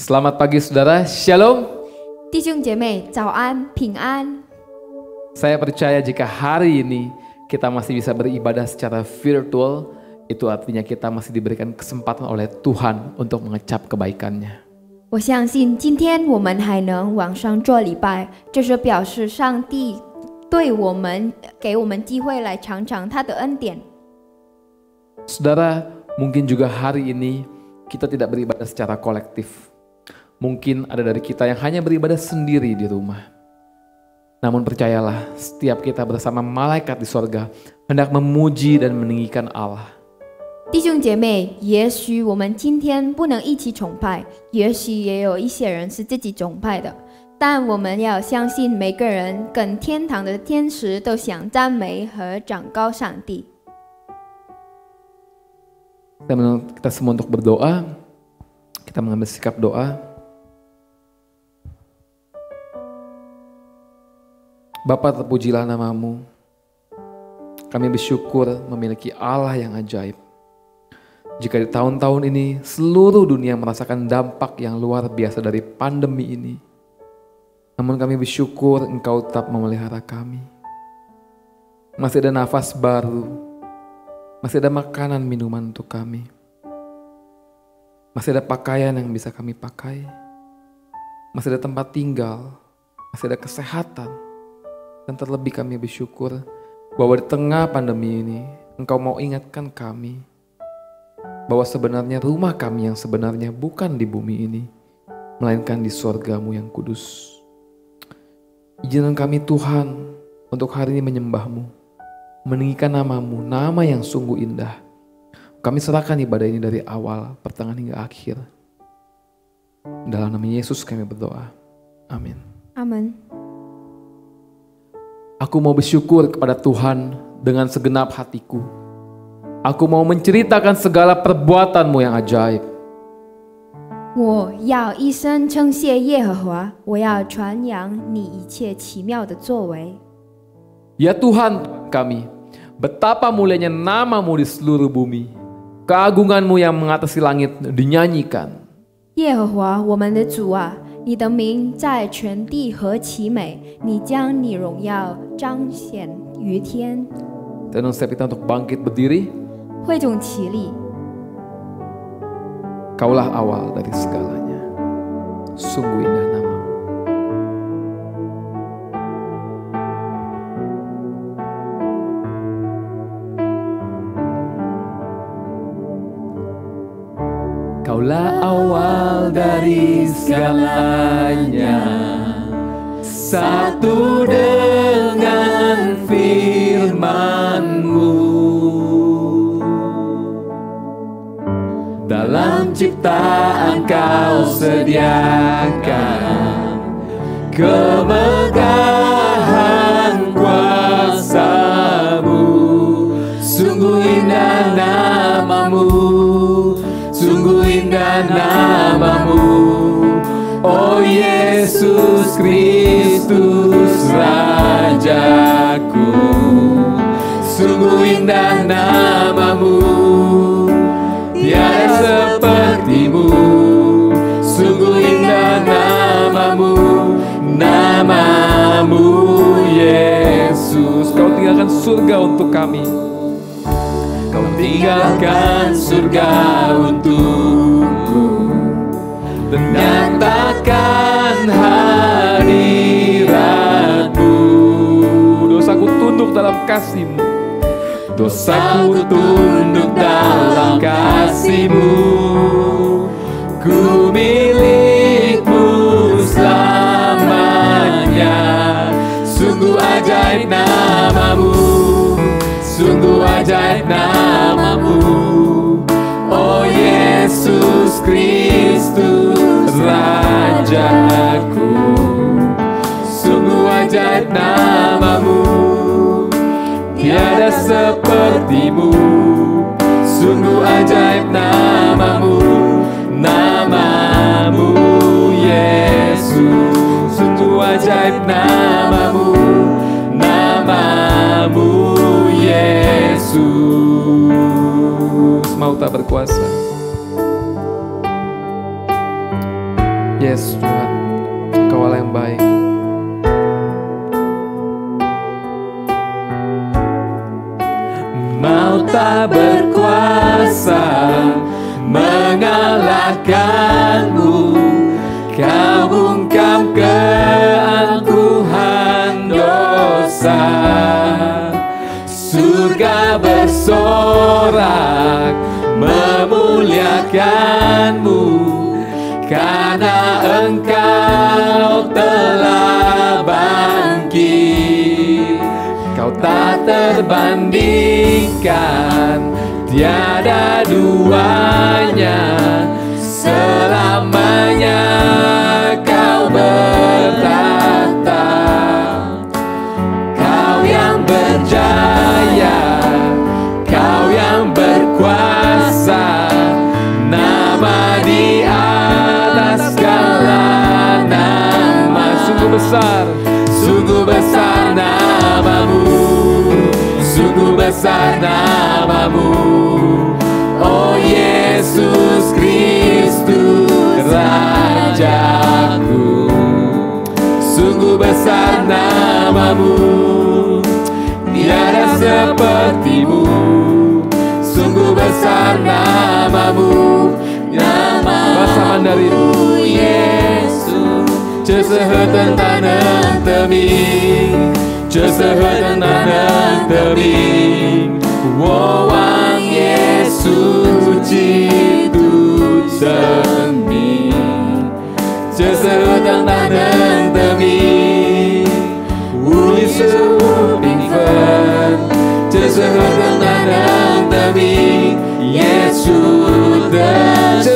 Selamat pagi saudara, Shalom. 弟兄姐妹，早安，平安。 Saya percaya jika hari ini kita masih bisa beribadah secara virtual, itu artinya kita masih diberikan kesempatan oleh Tuhan untuk mengecap kebaikannya. 我相信今天我们还能网上做礼拜，这是表示上帝对我们给我们机会来尝尝他的恩典。 Saudara, mungkin juga hari ini kita tidak beribadah secara kolektif. Mungkin ada dari kita yang hanya beribadah sendiri di rumah. Namun percayalah, setiap kita bersama malaikat di sorga hendak memuji dan meninggikan Allah. 弟兄姐妹，也许我们今天不能一起崇拜，也许也有一些人是自己崇拜的，但我们要相信每个人跟天堂的天使都想赞美和长高上帝。 Kita semua untuk berdoa, kita mengambil sikap doa. Bapa, terpujilah namamu. Kami bersyukur memiliki Allah yang ajaib. Jika di tahun-tahun ini seluruh dunia merasakan dampak yang luar biasa dari pandemi ini, namun kami bersyukur Engkau tetap memelihara kami. Masih ada nafas baru, masih ada makanan minuman untuk kami. Masih ada pakaian yang bisa kami pakai. Masih ada tempat tinggal, masih ada kesehatan. Dan terlebih kami bersyukur bahwa di tengah pandemi ini Engkau mau ingatkan kami bahwa sebenarnya rumah kami yang sebenarnya bukan di bumi ini, melainkan di sorgamu yang kudus. Izinkan kami Tuhan untuk hari ini menyembah-Mu, meninggikan namamu, nama yang sungguh indah. Kami serahkan ibadah ini dari awal, pertengahan hingga akhir. Dalam nama Yesus kami berdoa. Amin. Amin. Aku mau bersyukur kepada Tuhan dengan segenap hatiku. Aku mau menceritakan segala perbuatan-Mu yang ajaib. 我要一生称谢耶和华，我要传扬你一切奇妙的作为。 Ya Tuhan kami, betapa mulianya nama-Mu di seluruh bumi. Keagungan-Mu yang mengatasi langit dinyanyikan. 耶和华我们的主啊，你的名在全地何其美！你将你荣耀彰显于天。 Dan setiap kita untuk bangkit berdiri. 会众起立， Kaulah awal dari segalanya. Sungguh indah nama-Mu. Kaulah awal dari segalanya, satu dengan firman-Mu. Dalam ciptaan Kau sediakan kemegahan kuasa-Mu. Sungguh indah nama-Mu, sungguh indah nama-Mu, oh Yesus Kristus Rajaku. Sungguh indah nama-Mu, tiada seperti-Mu. Sungguh indah nama-Mu, nama-Mu Yesus. Kau tinggalkan surga untuk kami. Kau tinggalkan surga untukku dan nyatakan hadirat-Mu. Dosaku tunduk dalam kasih-Mu. Dosaku tunduk dalam kasih-Mu. Ku milik-Mu selamanya. Sungguh ajaib nama-Mu, sungguh ajaib nama-Mu, oh Yesus Kristus Rajaku. Sungguh ajaib nama-Mu, tiada seperti-Mu. Sungguh ajaib nama-Mu, nama-Mu Yesus. Sungguh ajaib nama-Mu, nama-Mu Yesus. Mau tak berkuasa? Yes Tuhan, Engkau Allah yang baik. Mau tak berkuasa mengalahkanmu, kau bungkam keangkuhan dosa. Surga bersorak memuliakanmu, karena Engkau telah bangkit. Kau tak terbandingkan, tiada duanya, selamanya Kau bertahta. Kau yang berjaya, Kau yang berkuasa, nama di atas segala nama. Sungguh besar, Sungguh besar namamu, sungguh besar namamu, oh Yesus Kristus Rajaku. Sungguh besar namamu, tiada sepertimu. Sungguh besar namamu, bahasa Mandarin. Yesus. 这是何等大能的名，这是何等大能的名，我望耶稣基督的名。这是何等大能的名，无与事无并分。这是何等大能的名，耶稣的生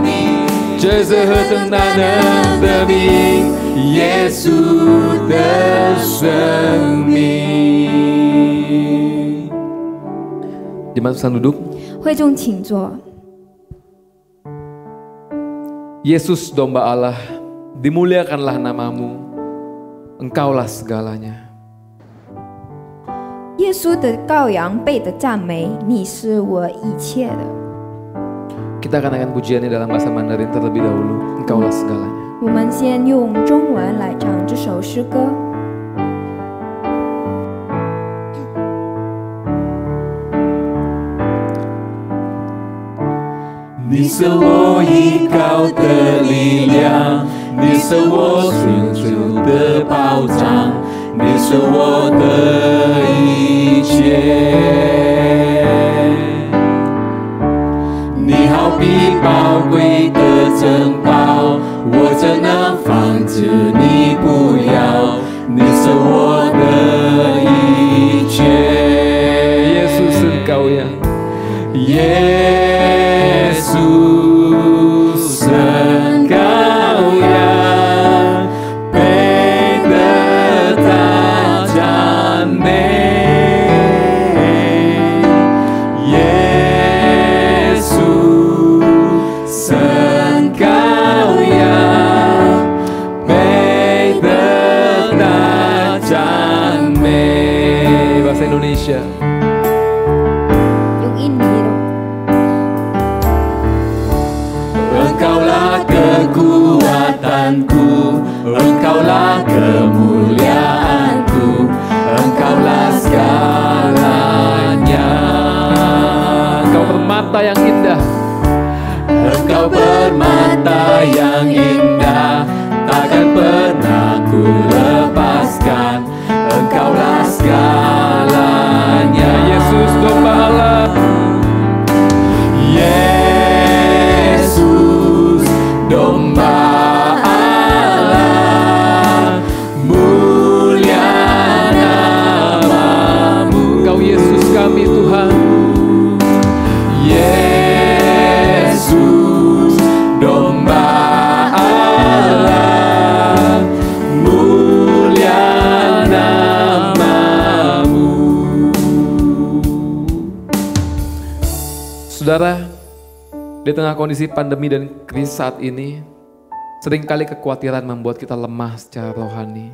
命。这是何等大能的名，耶稣的生命。 Jemaat pesan duduk. 会众请坐。 Yesus domba Allah, dimuliakanlah namamu, Engkaulah segalanya. 耶稣的羔羊被的赞美，你是我一切的。 Kita akan naikkan pujiannya dalam bahasa Mandarin terlebih dahulu. Engkaulah segalanya. 我们先用中文来唱这首诗歌。 你是我依靠的力量，你是我寻求的保障，你是我的一切。你好比宝贵的珍宝，我怎能放置你不要？你是我的一切。 Yesus Engkau yang Yesus Engkau yang berdetak damai. Yesus Engkau yang berdetak damai. bahasa Indonesia. 用印尼的。 Engkaulah kekuatanku, Engkaulah kemuliaanku, Engkaulah segalanya. Engkau permata yang indah, Engkau permata yang indah, takkan pernah ku lepaskan. Engkaulah segalanya. Yesus domba Allah. Yesus domba Allah, mulia namamu. Engkau Yesus kami Tuhan. Yesus domba Allah, mulia namamu. Saudara, di tengah kondisi pandemi dan krisis saat ini, seringkali kekhawatiran membuat kita lemah secara rohani.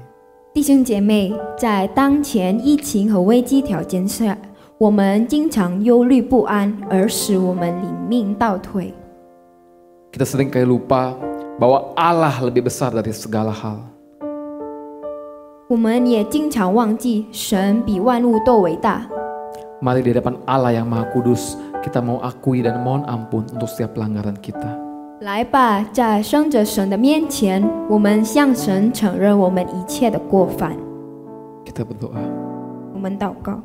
弟兄姐妹，在当前疫情和危机条件下，我们经常忧虑不安，而使我们灵命倒退。 Kita seringkali lupa bahwa Allah lebih besar dari segala hal. 我们也经常忘记神比万物都伟大。 Mari di hadapan Allah yang Maha Kudus, kita mau akui dan mohon ampun untuk setiap pelanggaran kita. 来吧，在圣者神的面前，我们向神承认我们一切的过犯。 Kita berdoa. 我们祷告。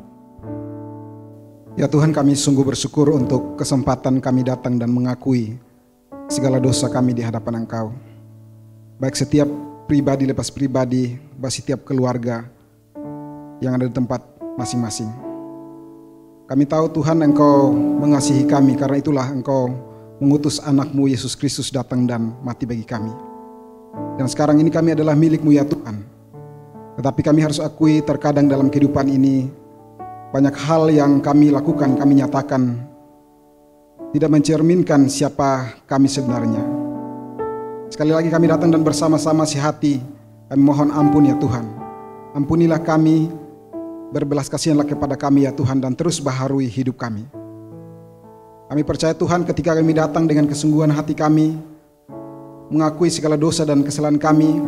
Ya Tuhan, kami sungguh bersyukur untuk kesempatan kami datang dan mengakui segala dosa kami di hadapan Engkau. Baik setiap pribadi lepas pribadi, baik setiap keluarga yang ada di tempat masing-masing. Kami tahu Tuhan Engkau mengasihi kami, karena itulah Engkau mengutus anak-Mu Yesus Kristus datang dan mati bagi kami. Dan sekarang ini kami adalah milik-Mu ya Tuhan. Tetapi kami harus akui terkadang dalam kehidupan ini banyak hal yang kami lakukan, kami nyatakan tidak mencerminkan siapa kami sebenarnya. Sekali lagi kami datang dan bersama-sama sehati kami mohon ampun ya Tuhan. Ampunilah kami, berbelas kasihanlah kepada kami ya Tuhan, dan terus baharui hidup kami. Kami percaya Tuhan, ketika kami datang dengan kesungguhan hati kami, mengakui segala dosa dan kesalahan kami,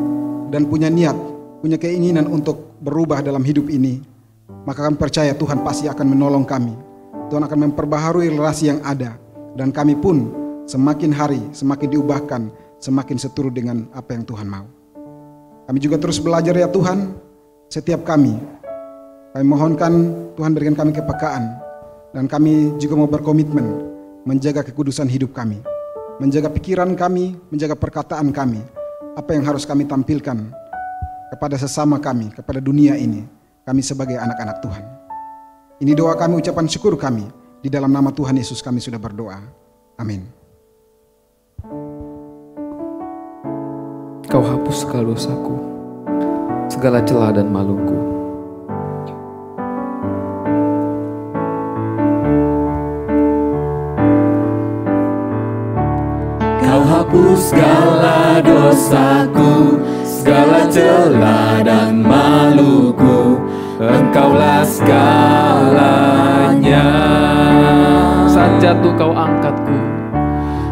dan punya niat, punya keinginan untuk berubah dalam hidup ini, maka kami percaya Tuhan pasti akan menolong kami. Tuhan akan memperbaharui relasi yang ada, dan kami pun semakin hari semakin diubahkan, semakin seturut dengan apa yang Tuhan mau. Kami juga terus belajar ya Tuhan, setiap kami mohonkan Tuhan berikan kami kepekaan, dan kami juga mau berkomitmen menjaga kekudusan hidup kami, menjaga pikiran kami, menjaga perkataan kami, apa yang harus kami tampilkan kepada sesama kami, kepada dunia ini, kami sebagai anak-anak Tuhan. Ini doa kami, ucapan syukur kami, di dalam nama Tuhan Yesus kami sudah berdoa. Amin. Kau hapus segala dosaku, segala celah dan maluku. Kau hapus segala dosaku, segala celah dan maluku. Engkaulah segalanya. Saat jatuh kau angkatku,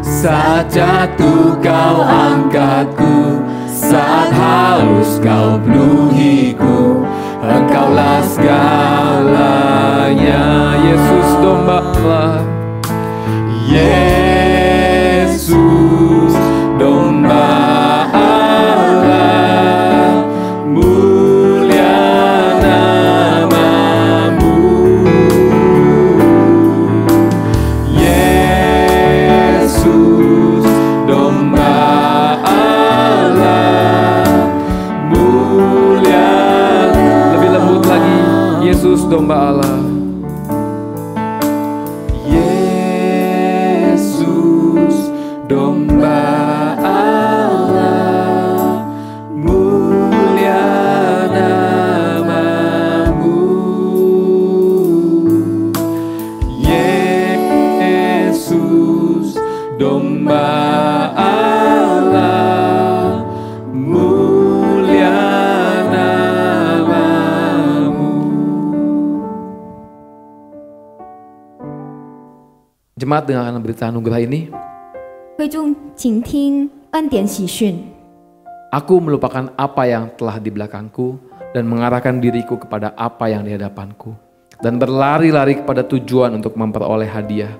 saat jatuh kau angkatku, saat haus kau penuhiku. Engkaulah segalanya. Yesus domba Allah, Yesus domba Allah, mulia namamu. Yesus domba Allah, mulia. lebih lembut lagi. Yesus domba Allah. Yesus domba Allah, mulia namamu. Yesus domba Allah, mulia namamu. Jemaat, dengarkan berita anugerah ini. 会众请听恩典喜讯。 Aku melupakan apa yang telah di belakangku dan mengarahkan diriku kepada apa yang di hadapanku, dan berlari-lari kepada tujuan untuk memperoleh hadiah,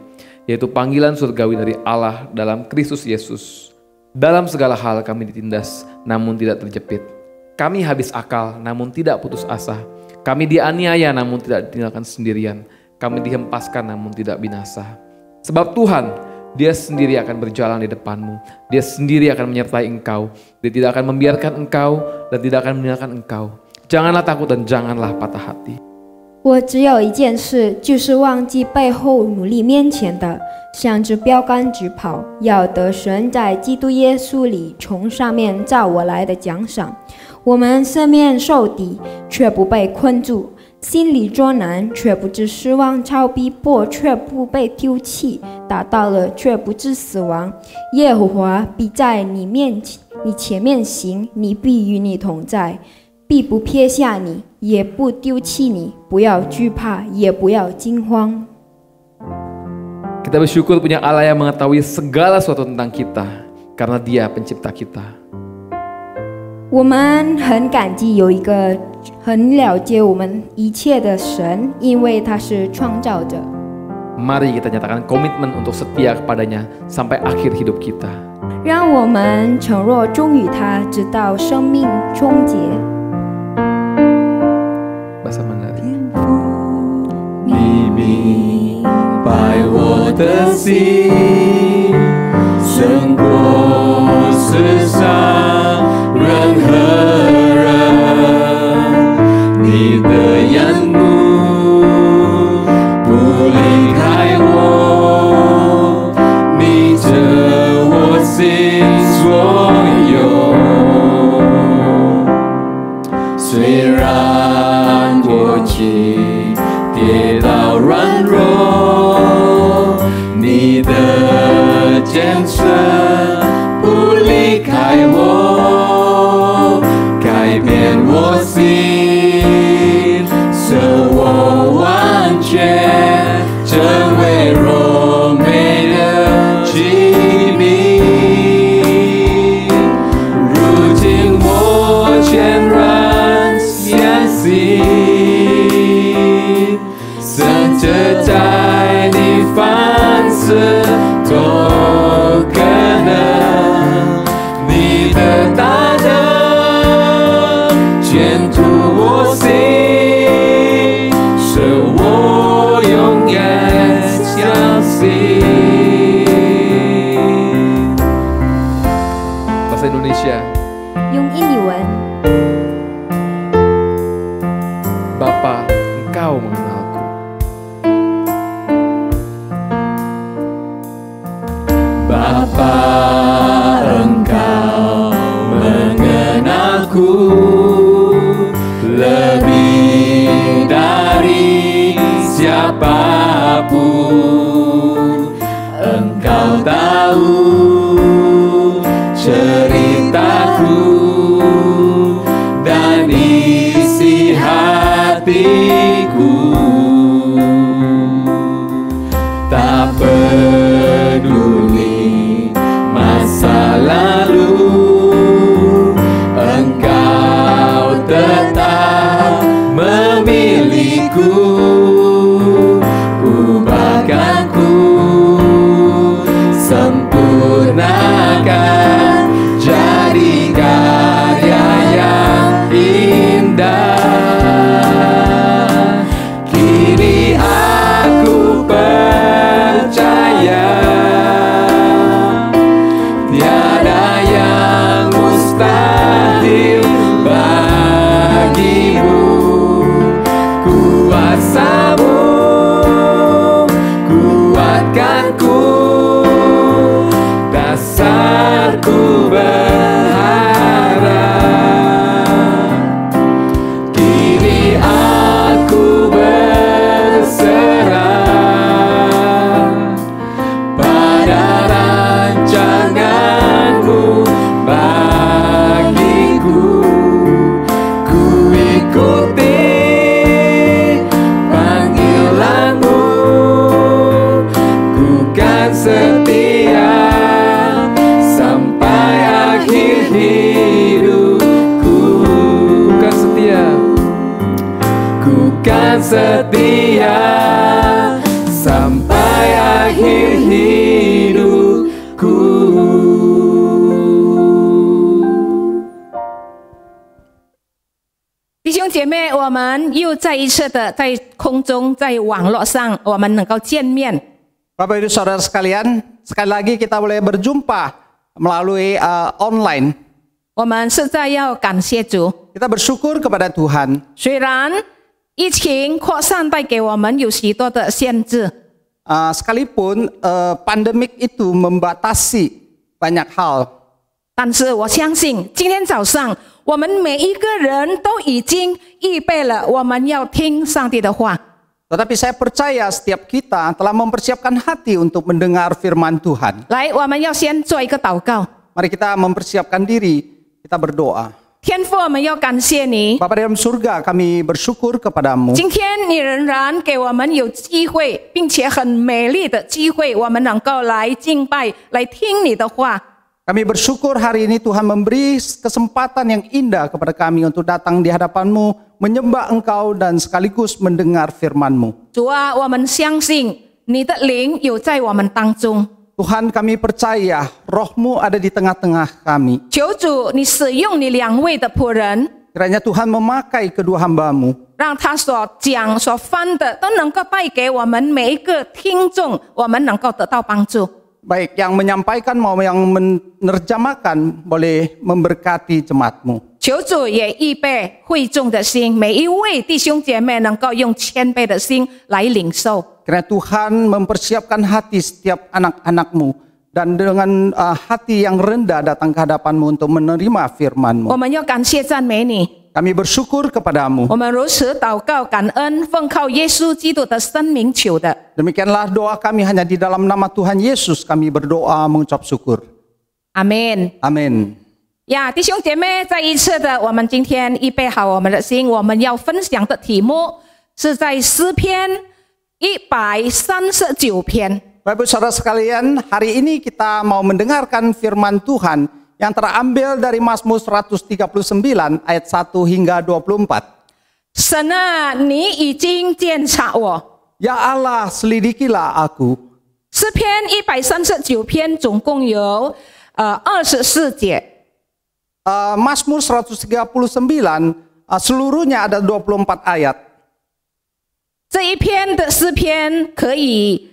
yaitu panggilan surgawi dari Allah dalam Kristus Yesus. Dalam segala hal kami ditindas namun tidak terjepit. Kami habis akal namun tidak putus asa. Kami dianiaya namun tidak ditinggalkan sendirian. Kami dihempaskan namun tidak binasa. Sebab Tuhan, Dia sendiri akan berjalan di depanmu. Dia sendiri akan menyertai engkau. Dia tidak akan membiarkan engkau dan tidak akan meninggalkan engkau. Janganlah takut dan janganlah patah hati. 我只有一件事，就是忘记背后努力面前的，向着标杆直跑，要得神在基督耶稣里从上面照我来的奖赏。我们四面受敌，却不被困住；心里作难，却不致失望；遭逼迫，却不被丢弃；打到了，却不致死亡。耶和华必在你前面行，你必与你同在。 必不撇下你，也不丢弃你，不要惧怕，也不要惊慌。 Kita bersyukur punya Allah yang mengetahui segala sesuatu tentang kita. karena Dia pencipta kita. 我们很感激有一个很了解我们一切的神，因为他是创造者。 Mari kita nyatakan komitmen untuk setia kepadanya sampai akhir hidup kita. 让我们承诺忠于他，直到生命终结。 Bahasa Mandarin. 你明白我的心，胜过世上任何人。你的眼目不离开我，你着我心所有。虽然过去跌倒软弱，你的坚持不离开我，改变我心，使我完全成为柔美的器皿。如今我全然相信，甚至在你凡事都可能，你的大能牵住我心，使我永远相信。 Bahasa Indonesia. 用印尼文， Bapa, Engkau mengenalku. Bapa, Engkau mengenalku lebih dari siapapun. Engkau tahu ceritaku dan isi hatiku. Tak peduli masa lalu, Engkau tetap memilihku. Ubahkanku, sempurnakan jadi karya yang indah. Kini aku percaya tiada yang mustahil bagimu. Kuasamu kuatkanku, dasarku berharap. Kini aku berserah pada rancanganmu bagiku. Ku ikuti panggilanmu, ku kan setia sampai akhir hidupku. Bukan setia. Ku kan setia sampai akhir hidupku.弟兄姐妹，我们又再一次的在空中、在网络上，我们能够见面。 Bapak Ibu Saudara sekalian, sekali lagi kita boleh berjumpa melalui online. 我们实在要感谢主， Kita bersyukur kepada Tuhan. 虽然疫情扩散带给我们有许多的限制， Sekalipun pandemik itu membatasi banyak hal, 但是我相信今天早上我们每一个人都已经预备了，我们要听上帝的话。 tetapi saya percaya setiap kita telah mempersiapkan hati untuk mendengar firman Tuhan. 来，我们要先做一个祷告。 Mari kita mempersiapkan diri, kita berdoa. 天父，我们要感谢你， Bapa dalam surga, kami bersyukur kepadamu. 今天你仍然给我们有机会，并且很美丽的机会，我们能够来敬拜，来听你的话。Kami bersyukur hari ini Tuhan memberi kesempatan yang indah kepada kami untuk datang di hadapan-Mu, menyembah Engkau dan sekaligus mendengar firman-Mu. 主啊，我们相信你的灵有在我们当中。 Tuhan, kami percaya Roh-Mu ada di tengah-tengah kami. 求主你使用你2位的仆人， Kiranya Tuhan memakai kedua hamba-Mu, 让他所讲所翻的都能够带给我们每一个听众，我们能够得到帮助。 baik yang menyampaikan maupun yang menerjemahkan, boleh memberkati jemaat-Mu. 求主也预备会众的心，每一位弟兄姐妹能够用谦卑的心来领受。 Kiranya Tuhan mempersiapkan hati setiap anak-anak-Mu dan dengan hati yang rendah datang ke hadapan-Mu untuk menerima firman-Mu. 我们要感谢赞美你， Kami bersyukur kepadamu. 我们如此祷告感恩，奉靠耶稣基督的生命求的。 Demikianlah doa kami, hanya di dalam nama Tuhan Yesus kami berdoa mengucap syukur. 阿门。 Amin. 呀，弟兄姐妹，再一次的，我们今天预备好我们的心，我们要分享的题目是在诗篇139篇。 Bapak Ibu Saudara sekalian, hari ini kita mau mendengarkan firman Tuhan yang terambil dari Mazmur 139 ayat 1 hingga 24. 神啊，你已经鉴察我。 Ya Allah, selidikilah aku. 诗篇139篇总共有24节。 Mazmur 139 seluruhnya ada 24 ayat. 这一篇的诗篇可以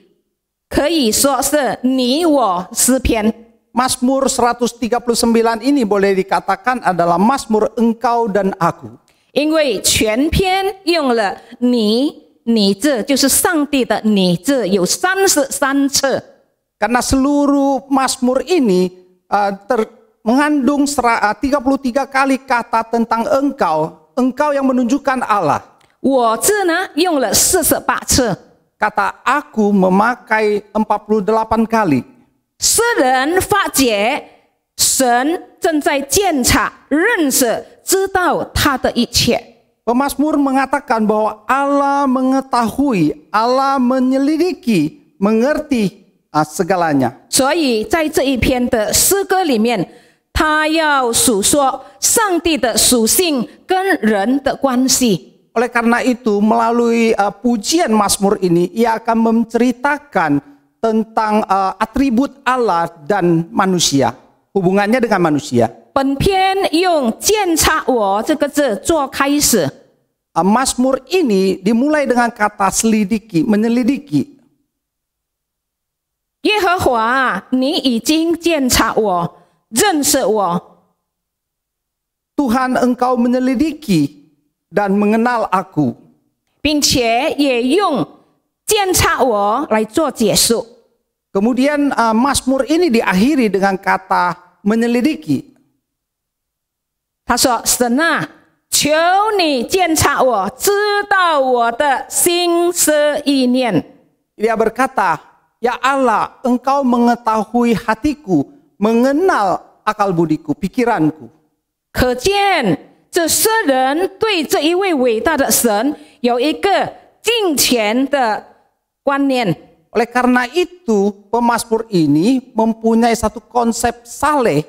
说是你我诗篇。 Mazmur 139 ini boleh dikatakan adalah Mazmur engkau dan aku. 因为全篇用了你字，就是上帝的你字，有33次。 Karena seluruh Mazmur ini mengandung 33 kali kata tentang engkau yang menunjukkan Allah. 我字呢用了48次。 Kata aku memakai 48 kali. 诗人发觉神正在鉴察、认识、知道他的一切。 Pemazmur mengatakan bahwa Allah mengetahui, Allah menyelidiki, mengerti segalanya. 所以在这一篇的诗歌里面，他要述说上帝的属性跟人的关系。 Oleh karena itu, melalui pujian Mazmur ini, ia akan menceritakan tentang atribut Allah dan manusia, hubungannya dengan manusia. 本篇用鉴察我这个字做开始。 Mazmur ini dimulai dengan kata selidiki, menyelidiki. 耶和华啊，你已经鉴察我，认识我。 Tuhan, engkau menyelidiki dan mengenal aku. 并且也用鉴察我来做结束。 Kemudian Mazmur ini diakhiri dengan kata menyelidiki. 他说：“神啊，求你鉴察我，知道我的心思意念。” Dia berkata, ya Allah, engkau mengetahui hatiku, mengenal akal budiku, pikiranku. 可见这诗人对这一位伟大的神有一个敬虔的观念。 Oleh karena itu, pemazmur ini mempunyai satu konsep saleh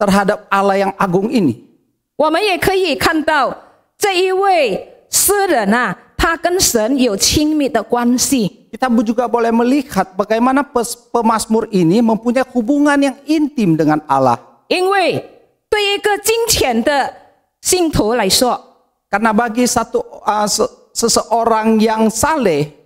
terhadap Allah yang agung ini. 我们也可以看到这一位诗人啊，他跟神有亲密的关系。 Kita juga boleh melihat bagaimana pemazmur ini mempunyai hubungan yang intim dengan Allah. 因为对一个敬虔的信徒来说， Karena bagi seseorang yang saleh,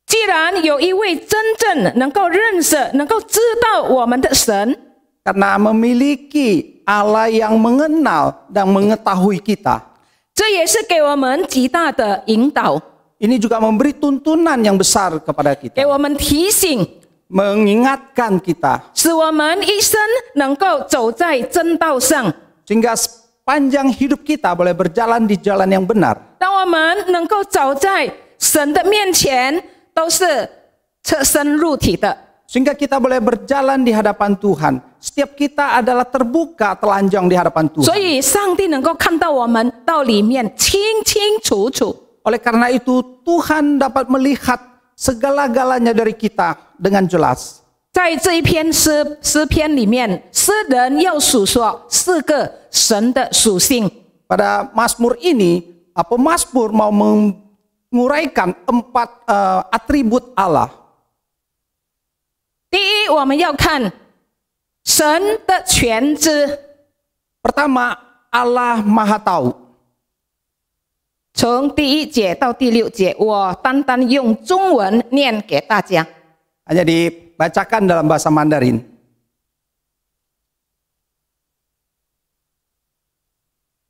既然有一位真正能够认识、能够知道我们的神， karena memiliki Allah yang mengenal dan mengetahui kita, 这也是给我们极大的引导， ini juga memberi tuntunan yang besar kepada 给 kita, 我们提醒， mengingatkan kita, 使我们一生能够走在真道上。 sehingga sepanjang hidup kita boleh berjalan di jalan yang benar. 当我们能够走在神的面前，都是侧身入体的。 Sehingga kita boleh berjalan di hadapan Tuhan. Setiap kita adalah terbuka, telanjang di hadapan 所 Tuhan. 以上帝能够看到我们到里面清清楚楚。 Oleh karena itu, Tuhan dapat melihat segala-galanya dari kita dengan jelas. 在这一篇诗篇里面，诗人要数说4个神的属性。 Pada Mazmur ini, pemazmur mau menguraikan 4 atribut Allah. 第一，我们要看神的全知。 Pertama, Allah Maha Tahu. 从第1节到第6节，我单单用中文念给大家。 Hanya dibacakan dalam bahasa Mandarin.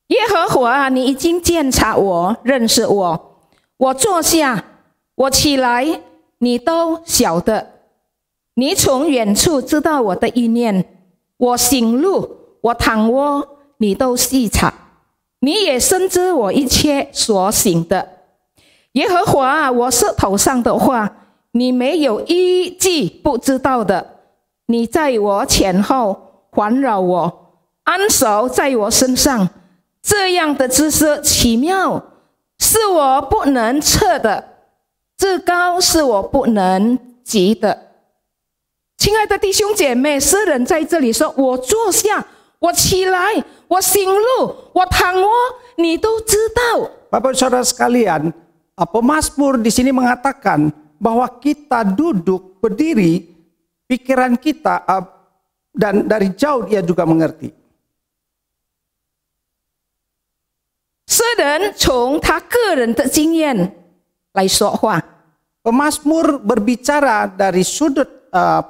耶和华，你已经鉴察我，认识我。我坐下，我起来，你都晓得。你从远处知道我的意念，我行路，我躺卧，你都细察。你也深知我一切所行的。耶和华，我舌头上的话，你没有一句不知道的。你在我前后环绕我，安守在我身上。这样的知识奇妙，是我不能测的，至高是我不能及的。亲爱的弟兄姐妹，诗人在这里说，我坐下，我起来，我行路，我躺卧，你都知道。 Bapak Saudara sekalian, pemazmur di sini mengatakan bahwa kita duduk, berdiri, pikiran kita dan dari jauh dia juga mengerti. 诗人从他个人的经验来说话。 Pemazmur berbicara dari sudut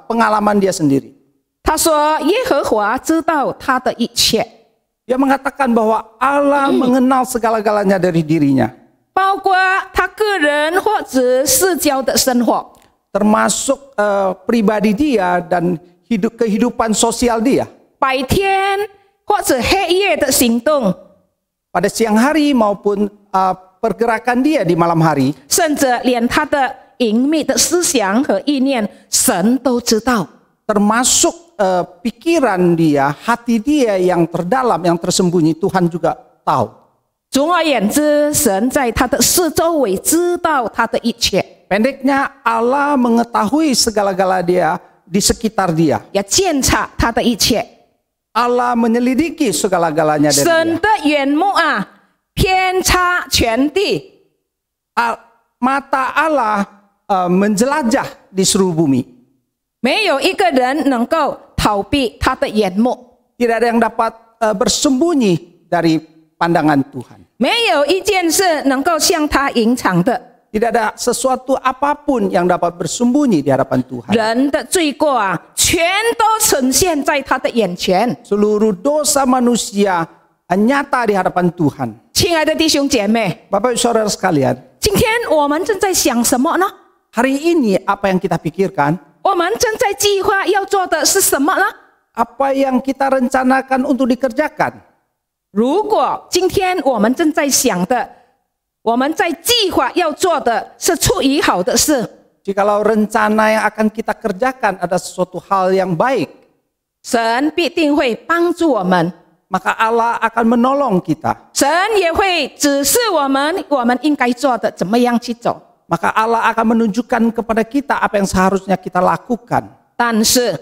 pengalaman dia sendiri. 他说耶和华知道他的一切， Dia mengatakan bahwa Allah mengenal segala-galanya dari dirinya. 包括他个人或者社交的生活， Termasuk pribadi dia dan kehidupan sosial dia. 白天或者黑夜的行动， Pada siang hari maupun pergerakan dia di malam hari. 甚至连他的隐秘的思想和意念，神都知道。 Termasuk pikiran dia, hati dia yang terdalam, yang tersembunyi, Tuhan juga tahu. 总而言之，神在他的四周围知道他的一切， Pendeknya, Allah mengetahui segala-gala dia di sekitar dia. 也鉴察他的一切。 Allah menyelidiki segala-galanya dari 神 dia. 的眼目啊，遍察全地。 Mata Allah menjelajah di seluruh bumi. 没有一个人能够逃避他的眼目， Tidak ada yang dapat bersembunyi dari pandangan Tuhan. 没有一件事能够向他隐藏的。 Tidak ada sesuatu apapun yang dapat bersembunyi di hadapan Tuhan. 人的罪过啊，全都呈现在他的眼前。 Seluruh dosa manusia nyata di hadapan Tuhan. 亲爱的弟兄姐妹， Bapak Ibu Saudara sekalian, 今天我们正在想什么呢？ hari ini apa yang kita pikirkan? 我们正在计划要做的是什么呢？ Apa yang kita rencanakan untuk dikerjakan? 如果今天我们正在想的，我们在计划要做的是出于好的事， Jikalau rencana yang akan kita kerjakan ada sesuatu hal yang baik, 神必定会帮助我们， maka Allah akan menolong kita. 神也会指示我们应该做的怎么样去走。 Maka Allah akan menunjukkan kepada kita apa yang seharusnya kita lakukan. 但是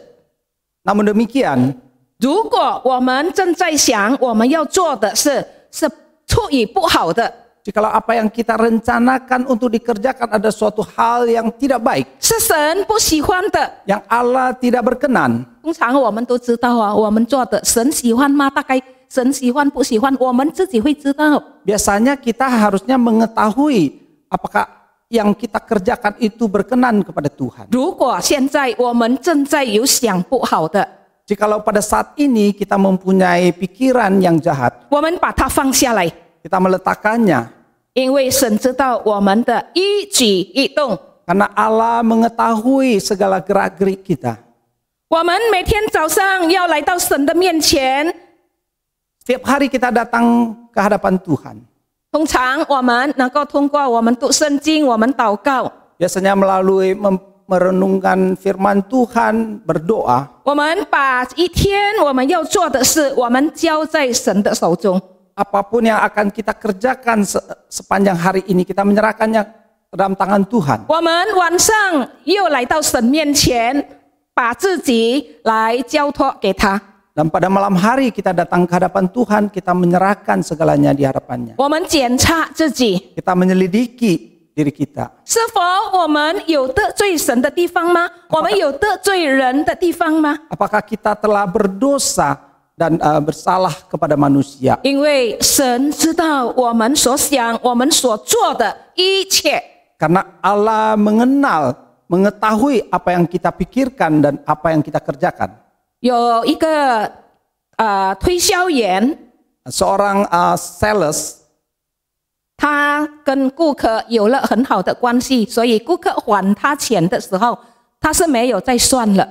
Namun demikian, 如果我们正在想我们要做的是出于不好的， jikalau apa yang kita rencanakan untuk dikerjakan ada suatu hal yang tidak baik, 是神不喜欢的， yang Allah tidak berkenan, 通常我们都知道啊，我们做的神喜欢吗？大概神喜欢不喜欢，我们自己会知道。 biasanya kita harusnya mengetahui apakah yang kita kerjakan itu berkenan kepada Tuhan. 如果现在我们正在有想不好的， Jikalau pada saat ini kita mempunyai pikiran yang jahat, 我们把它放下来， kita meletakkannya. 因为神知道我们的一举一动。 Karena Allah mengetahui segala gerak-gerik kita. 我们每天早上要来到神的面前， Setiap hari kita datang ke hadapan Tuhan. 通常我们能够通过我们读圣经，我们祷告， Biasanya melalui merenungkan firman Tuhan, berdoa. 我们把一天我们要做的事，我们交在神的手中。 Apapun yang akan kita kerjakan sepanjang hari ini, kita menyerahkannya ke dalam tangan Tuhan. 我们晚上又来到神面前，把自己来交托给他。 Dan pada malam hari kita datang ke hadapan Tuhan, kita menyerahkan segalanya di hadapannya. 我们检查自己， Kita menyelidiki diri kita. 是否我们有得罪神的地方吗？我们有得罪人的地方吗？ Apakah kita telah berdosa dan bersalah kepada manusia? 因为神知道我们所想、我们所做的一切。 Karena Allah mengetahui apa yang kita pikirkan dan apa yang kita kerjakan. 有一个推销员， Seorang sales, 他跟顾客有了很好的关系，所以顾客还他钱的时候，他是没有再算了。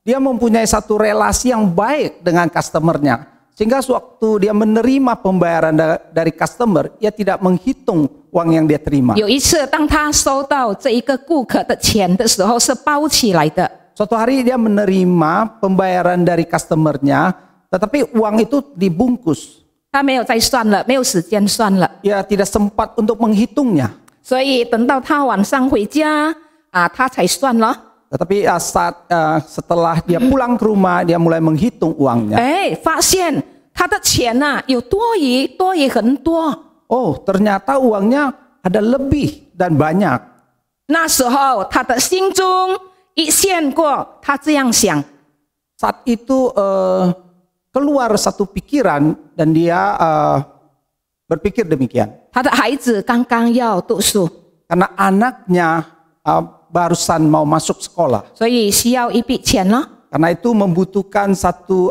dia mempunyai satu relasi yang baik dengan customernya. Sehingga sewaktu dia menerima pembayaran dari customer, ia tidak menghitung uang yang dia terima. 有一次，当他收到这一个顾客的钱的时候，是包起来的。 Suatu hari dia menerima pembayaran dari customernya, tetapi uang itu dibungkus. 他没有再算了，没有时间算了。 Ia tidak sempat untuk menghitungnya. 所以等到他晚上回家他才算了。 Tetapi setelah dia pulang ke rumah, dia mulai menghitung uangnya. 发现他的钱有多余很多。 Oh, ternyata uangnya ada lebih dan banyak. 那时候他的心中一现过，他这样想。 Saat itu keluar satu pikiran dan dia berpikir demikian. 他的孩子刚刚要读书， Karena anaknya barusan mau masuk sekolah. 所以需要一笔钱了， Karena itu membutuhkan satu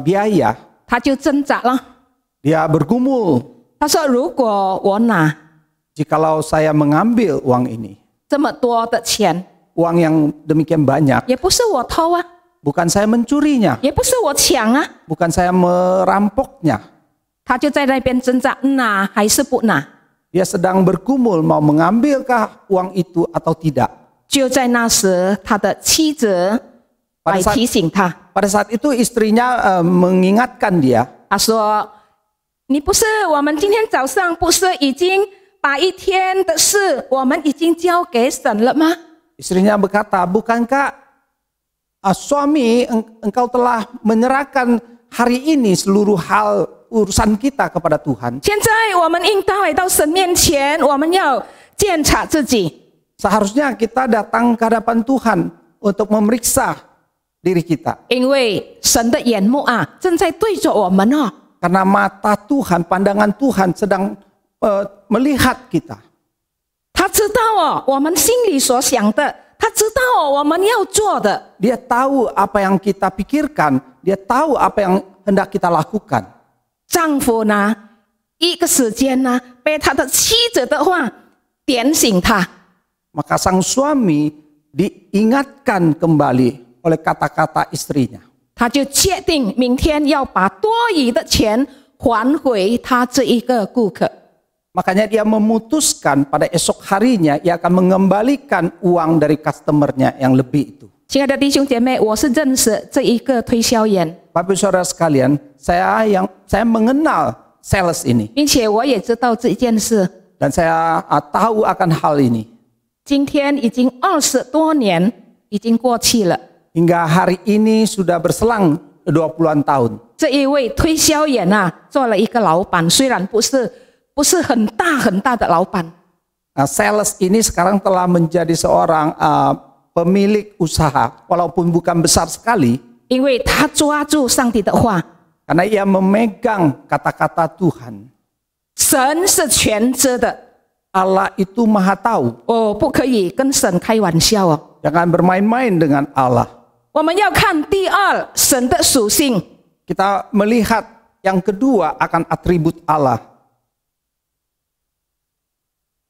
biaya. 他就挣扎了。 Dia bergumul, 他说：“如果我拿 jikalau saya mengambil uang ini, 这么多的钱， uang yang demikian banyak, 也不是我偷啊， bukan saya mencurinya, 也不是我抢啊。” bukan saya merampoknya. 他就在那边挣扎，拿还是不拿？ Dia sedang bergumul mau mengambilkah uang itu atau tidak. 就在那时，他的妻子来提醒他， Pada saat itu istrinya mengingatkan dia. 他说：“你不是我们今天早上不是已经把一天的事我们已经交给神了吗？” Istrinya berkata, bukankah suami engkau telah menyerahkan hari ini seluruh hal urusan kita kepada Tuhan. 现在我们应当来到神面前，我们要检查自己。 Seharusnya kita datang ke hadapan Tuhan untuk memeriksa diri kita. 因为神的眼目正在对着我们哦。 Karena mata Tuhan, pandangan Tuhan sedang melihat kita. 他知道我们心里所想的，他知道我们要做的。 Dia tahu apa yang kita pikirkan, dia tahu apa yang hendak kita lakukan. 丈夫呢，一个时间呢，被他的妻子的话点醒他。 Maka sang suami diingatkan kembali oleh kata-kata istrinya. 他就确定明天要把多余的钱还回他这一个顾客。 Makanya dia memutuskan pada esok harinya ia akan mengembalikan uang dari customernya yang lebih itu. 亲爱的弟兄姐妹，我是认识这一个推销员， Bapak Saudara sekalian, saya mengenal sales ini 并且我也知道这件事。 dan saya tahu akan hal ini. 今天已经20多年，已经过去了。 Hingga hari ini sudah berselang 20-an tahun. 这一位推销员做了一个老板，虽然不是很大的老板。 Sales ini sekarang telah menjadi seorang pemilik usaha, walaupun bukan besar sekali. 因为他抓住上帝的话， Karena ia memegang kata-kata Tuhan. 神是全知的， Allah itu maha tahu. 不可以跟神开玩笑哦。 Jangan bermain-main dengan Allah. 我们要看第二神的属性。 Kita melihat yang kedua akan atribut Allah.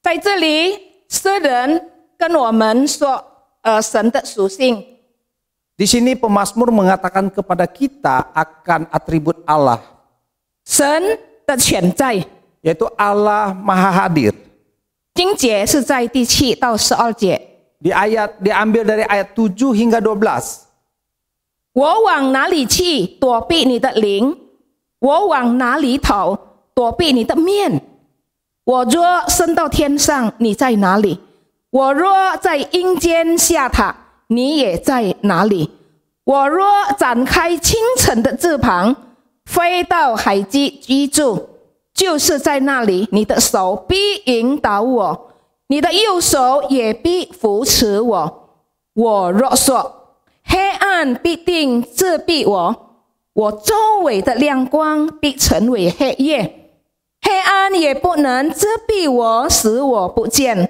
在这里，诗人跟我们说，神的属性。 Di sini pemazmur mengatakan kepada kita akan atribut Allah, 神的全在， yaitu Allah maha hadir. 经节是在第7到12节。 Diambil dari ayat 7 hingga 12. 我往哪里去躲避你的灵？我往哪里逃躲避你的面？我若升到天上，你在哪里？我若在阴间下榻，你也在哪里？我若展开清晨的翅膀，飞到海基居住，就是在那里，你的手必引导我，你的右手也必扶持我。我若说黑暗必定遮蔽我，我周围的亮光必成为黑夜，黑暗也不能遮蔽我，使我不见。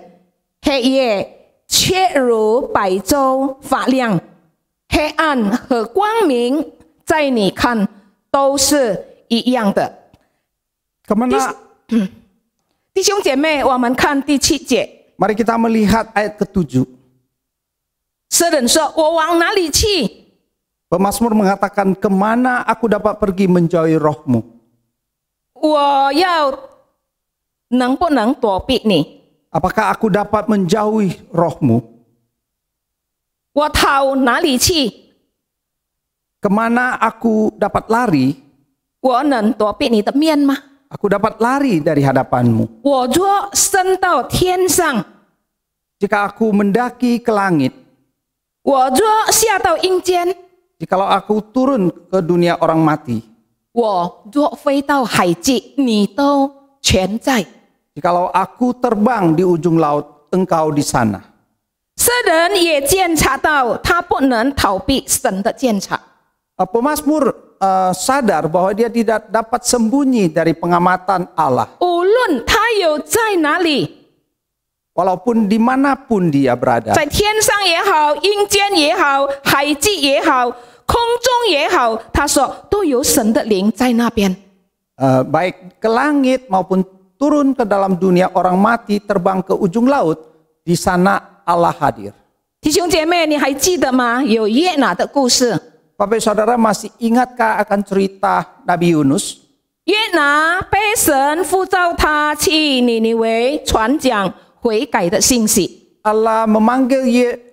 黑夜却如白昼发亮，黑暗和光明在你看都是一样的。 Kemana? 弟兄姐妹，我们看第7节， Mari kita melihat ayat ke-7. 诗人说：“我往哪里去？ Pemazmur mengatakan, kemana aku dapat pergi menjauhi rohmu? 我要能不能躲避你？ Apakah aku dapat menjauhi rohmu? 我逃哪里去？ Kemana aku dapat lari? 我能躲避你的面吗？ Aku dapat lari dari hadapanmu. 我若升到天上， Jika aku mendaki ke langit, 我若下到阴间， jikalau aku turun ke dunia orang mati, 我若飞到海极，你都全在。” jikalau aku terbang di ujung laut, engkau di sana. 诗人也检查到，他不能逃避神的检查。 Pemazmur sadar bahwa dia tidak dapat sembunyi dari pengamatan Allah. 无论他有在哪里， Walaupun dimanapun dia berada, 在天上也好，阴间也好，海极也好，空中也好，他说都有神的灵在那边。 baik ke langit maupun turun ke dalam dunia orang mati, terbang ke ujung laut, di sana Allah hadir. 弟兄姐妹，你还记得吗？有约拿的故事。 Bapak Saudara masih ingatkah akan cerita Nabi Yunus? 约拿被神呼召他去尼尼微传讲悔改的信息。 Allah memanggil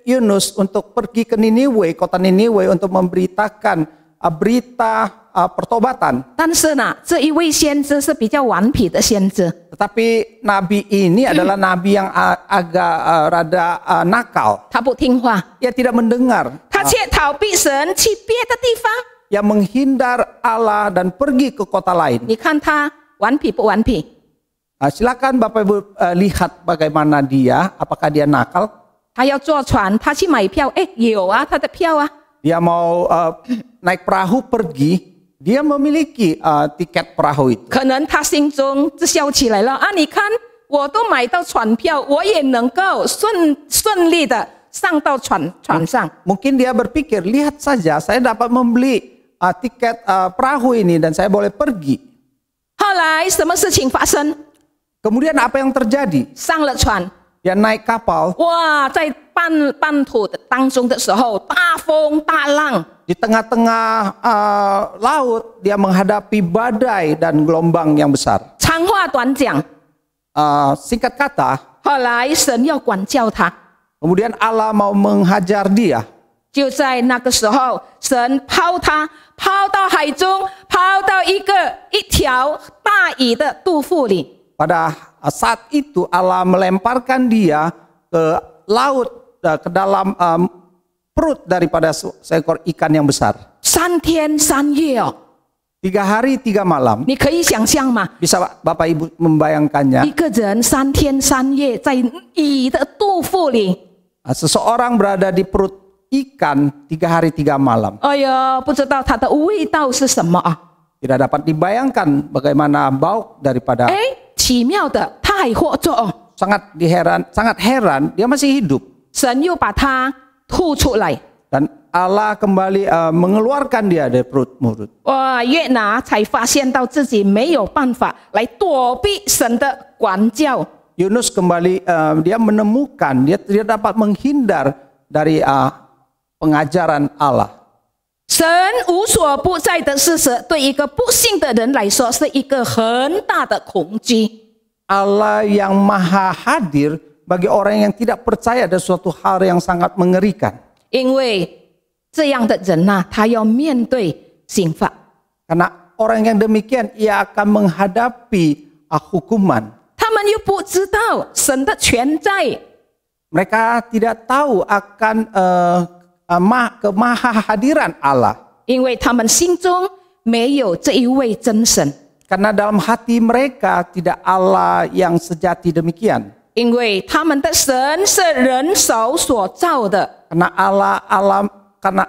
Yunus untuk pergi ke Niniwe, kota Niniwe, untuk memberitakan berita pertobatan. 但是呢，这一位先知是比较顽皮的先知。 Tetapi nabi ini adalah nabi yang agak rada nakal. 他不听话， Ia tidak mendengar. 他却逃避神，去别的地方。 Ia menghindar Allah dan pergi ke kota lain. 你看他顽皮不顽皮？ Silakan Bapak Ibu lihat bagaimana dia, apakah dia nakal? 他要坐船，他去买票，哎，有啊，他的票啊。 Dia mau naik perahu pergi, dia memiliki tiket perahu itu. 可能他心中就笑起来了啊！你看，我都买到船票，我也能够顺利的上到船上。 Mungkin dia berpikir, lihat saja, saya dapat membeli tiket perahu ini dan saya boleh pergi. 后来什么事情发生？ Kemudian apa yang terjadi? 上了船， Dia naik kapal, 哇，在半途的当中的时候，大风大浪， di tengah-tengah laut dia menghadapi badai dan gelombang yang besar. 长话短讲， Singkat kata, 后来神要管教他， kemudian Allah mau menghajar dia. 就在那个时候，神抛他抛到海中，抛到一条大鱼的肚腹里。 Pada saat itu Allah melemparkan dia ke laut, ke dalam perut daripada seekor ikan yang besar. 3天3夜哦， 3 hari 3 malam. 你可以想象吗？ Bisa Bapak Ibu membayangkannya? 一个人3天3夜在鱼的肚腹里， Seseorang berada di perut ikan 3 hari 3 malam. 哎呀，不知道它的味道是什么啊？ Tidak dapat dibayangkan bagaimana bau daripada. 哎，奇妙的，他还活着哦。 Sangat heran, dia masih hidup. 神又把他吐出来， Dan Allah kembali mengeluarkan dia dari perut mulut. 哇，约拿才发现到自己没有办法来躲避神的管教。 Yunus kembali dia menemukan dia tidak dapat menghindar dari pengajaran Allah. 神无所不在的事实，对一个不信的人来说是一个很大的恐惧。 Allah yang maha hadir bagi orang yang tidak percaya ada suatu hal yang sangat mengerikan. 因为这样的人呐、他要面对刑罚。 Karena orang yang demikian ia akan menghadapi hukuman. 他们又不知道神的全在， Mereka tidak tahu akan kemahahadiran Allah. 因为他们心中没有这一位真神， Karena dalam hati mereka tidak Allah yang sejati demikian. 因为他们的神是人手所造的， Karena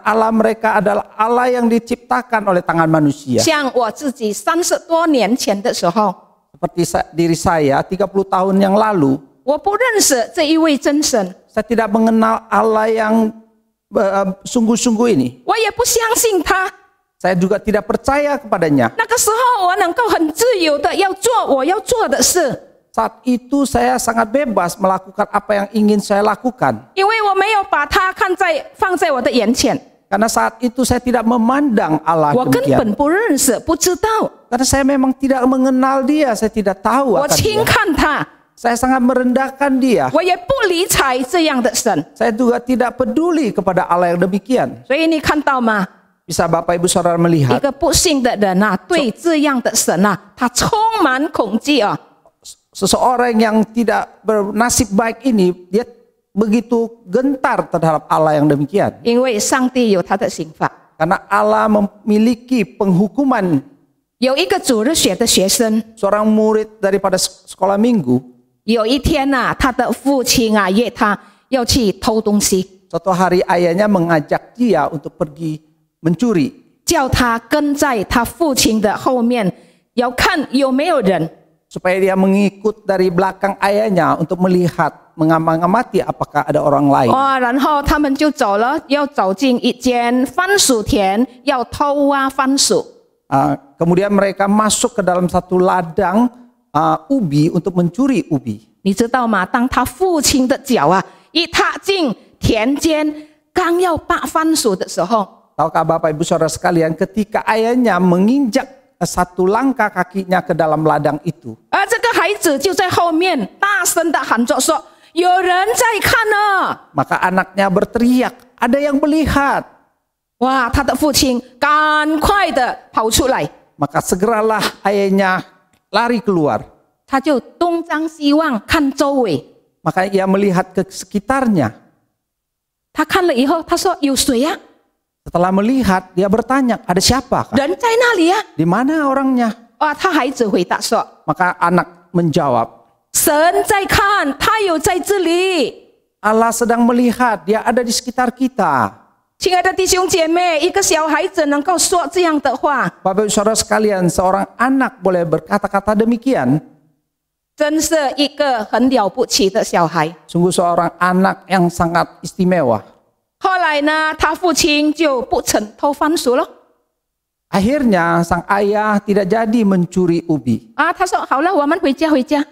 Allah mereka adalah Allah yang diciptakan oleh tangan manusia. 像我自己30多年前的时候， Seperti diri saya 30 tahun yang lalu, 我不认识这一位真神， saya tidak mengenal Allah yang sungguh-sungguh ini. 我也不相信他。 Saya juga tidak percaya kepadanya. 那个时候，我能够很自由的要做我要做的事， Saat itu saya sangat bebas melakukan apa yang ingin saya lakukan. 因为我没有把他放在我的眼前， Karena saat itu saya tidak memandang Allah 我根 demikian. 本不认识，不知道， Karena saya memang tidak mengenal dia, saya tidak tahu 我 akan 轻 dia. 看他， Saya sangat merendahkan dia. 我也不理睬这样的神。 Saya juga tidak peduli kepada Allah yang demikian. 所以你看到吗？ Bisa Bapak Ibu Saudara 一 melihat, 个不信的人啊，对这样的神啊，他充满恐惧啊。 seseorang yang tidak bernasib baik ini, dia begitu gentar terhadap Allah yang demikian. 因为上帝有他的刑罚。 Karena Allah memiliki penghukuman. 有一个主日学的学生， Seorang murid daripada sekolah minggu, 有一天啊，他的父亲啊约他要去偷东西， suatu hari ayahnya mengajak dia untuk pergi mencuri. 叫他跟在他父亲的后面，要看有没有人。 Supaya dia mengikut dari belakang ayahnya untuk melihat, mengamati apakah ada orang lain. 哇，然后他们就走了，要走进一间番薯田，要偷挖番薯。 Kemudian mereka masuk ke dalam satu ladang ubi untuk mencuri ubi. 你知道吗？当他父亲的脚啊一踏进田间，刚要拔番薯的时候， Tahukah Bapak Ibu Saudara sekalian, ketika ayahnya menginjak satu langkah kakinya ke dalam ladang itu, 而这个孩子就在后面大声的喊着说：“有人在看呢！” maka anaknya berteriak, ada yang melihat. 哇，他的父亲赶快的跑出来， Maka segeralah ayahnya lari keluar. 他就东张西望看周围。 Maka ia melihat ke sekitarnya. 他看了以后，他说：“有谁呀、 Setelah melihat, dia bertanya, ada siapa? 人在那里呀、 Di mana orangnya? 哇，他孩子回答说 Maka anak menjawab,：“ 神在看，他有在这里。” Allah sedang melihat, dia ada di sekitar kita. 亲爱的弟兄姐妹，一个小孩子能够说这样的话， Bapak Ibu Saudara sekalian, seorang anak boleh berkata-kata demikian. 真是一个很了不起的小孩。 Sungguh seorang anak yang sangat istimewa. 后来呢，他父亲就不曾偷番薯了。 Akhirnya sang ayah tidak jadi mencuri ubi. 啊，他说：“好了，我们回家，回家。”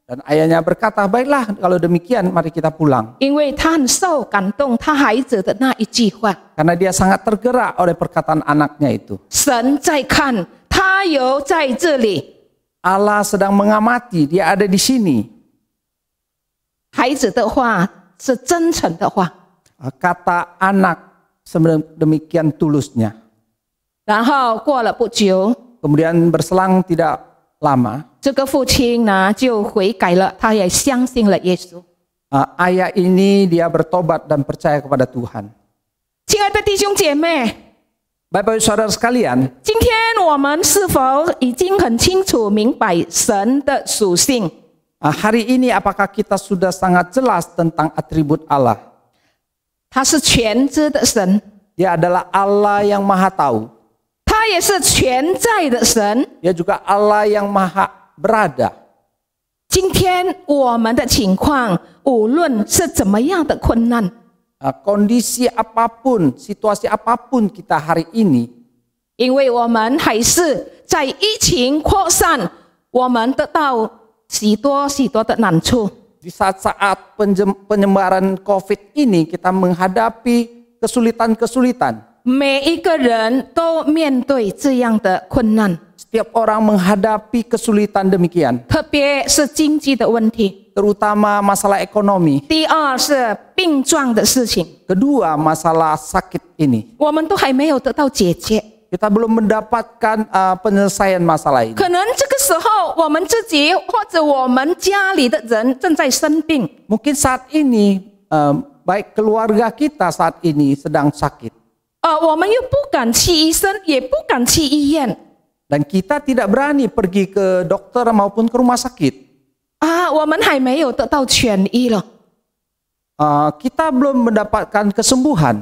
Dan ayahnya berkata, baiklah kalau demikian mari kita pulang. 因为他很受感动，他孩子的那一句话， Karena dia sangat tergerak oleh perkataan anaknya itu. 神在看，他有在这里。 Allah sedang mengamati, dia ada di sini. 孩子的话是真诚的话。 Kata anak sedemikian tulusnya. 然后过了不久， Kemudian berselang tidak lama, 这个父亲呢就悔改了，他也相信了耶稣。 ayah ini dia bertobat dan percaya kepada Tuhan. 亲爱的弟兄姐妹， Bapak Ibu Saudara sekalian, 今天我们是否已经很清楚明白神的属性？ hari ini apakah kita sudah sangat jelas tentang atribut Allah? 他是全知的神， Dia adalah Allah yang maha tahu. 他也是全在的神。 Dia juga Allah yang maha berada. 今天我们的情况，无论是怎么样的困难， Kondisi apapun, situasi apapun kita hari ini, 因为我们还是在疫情扩散，我们得到许多的难处。 di saat-saat penyebaran COVID ini kita menghadapi kesulitan-kesulitan. 每一个人都面对这样的困难， Setiap orang menghadapi kesulitan demikian, 特别是经济的问题。 terutama masalah ekonomi. 第二是病状的事情， Kedua, masalah sakit ini. 我们都还没有得到解决。 Kita belum mendapatkan penyelesaian masalah ini. 可能这个时候，我们自己或者我们家里的人正在生病， Mungkin saat ini baik keluarga kita saat ini sedang sakit. 我们又不敢去医生，也不敢去医院。 Dan kita tidak berani pergi ke dokter maupun ke rumah sakit. 我们还没有得到痊愈了， Kita belum mendapatkan kesembuhan.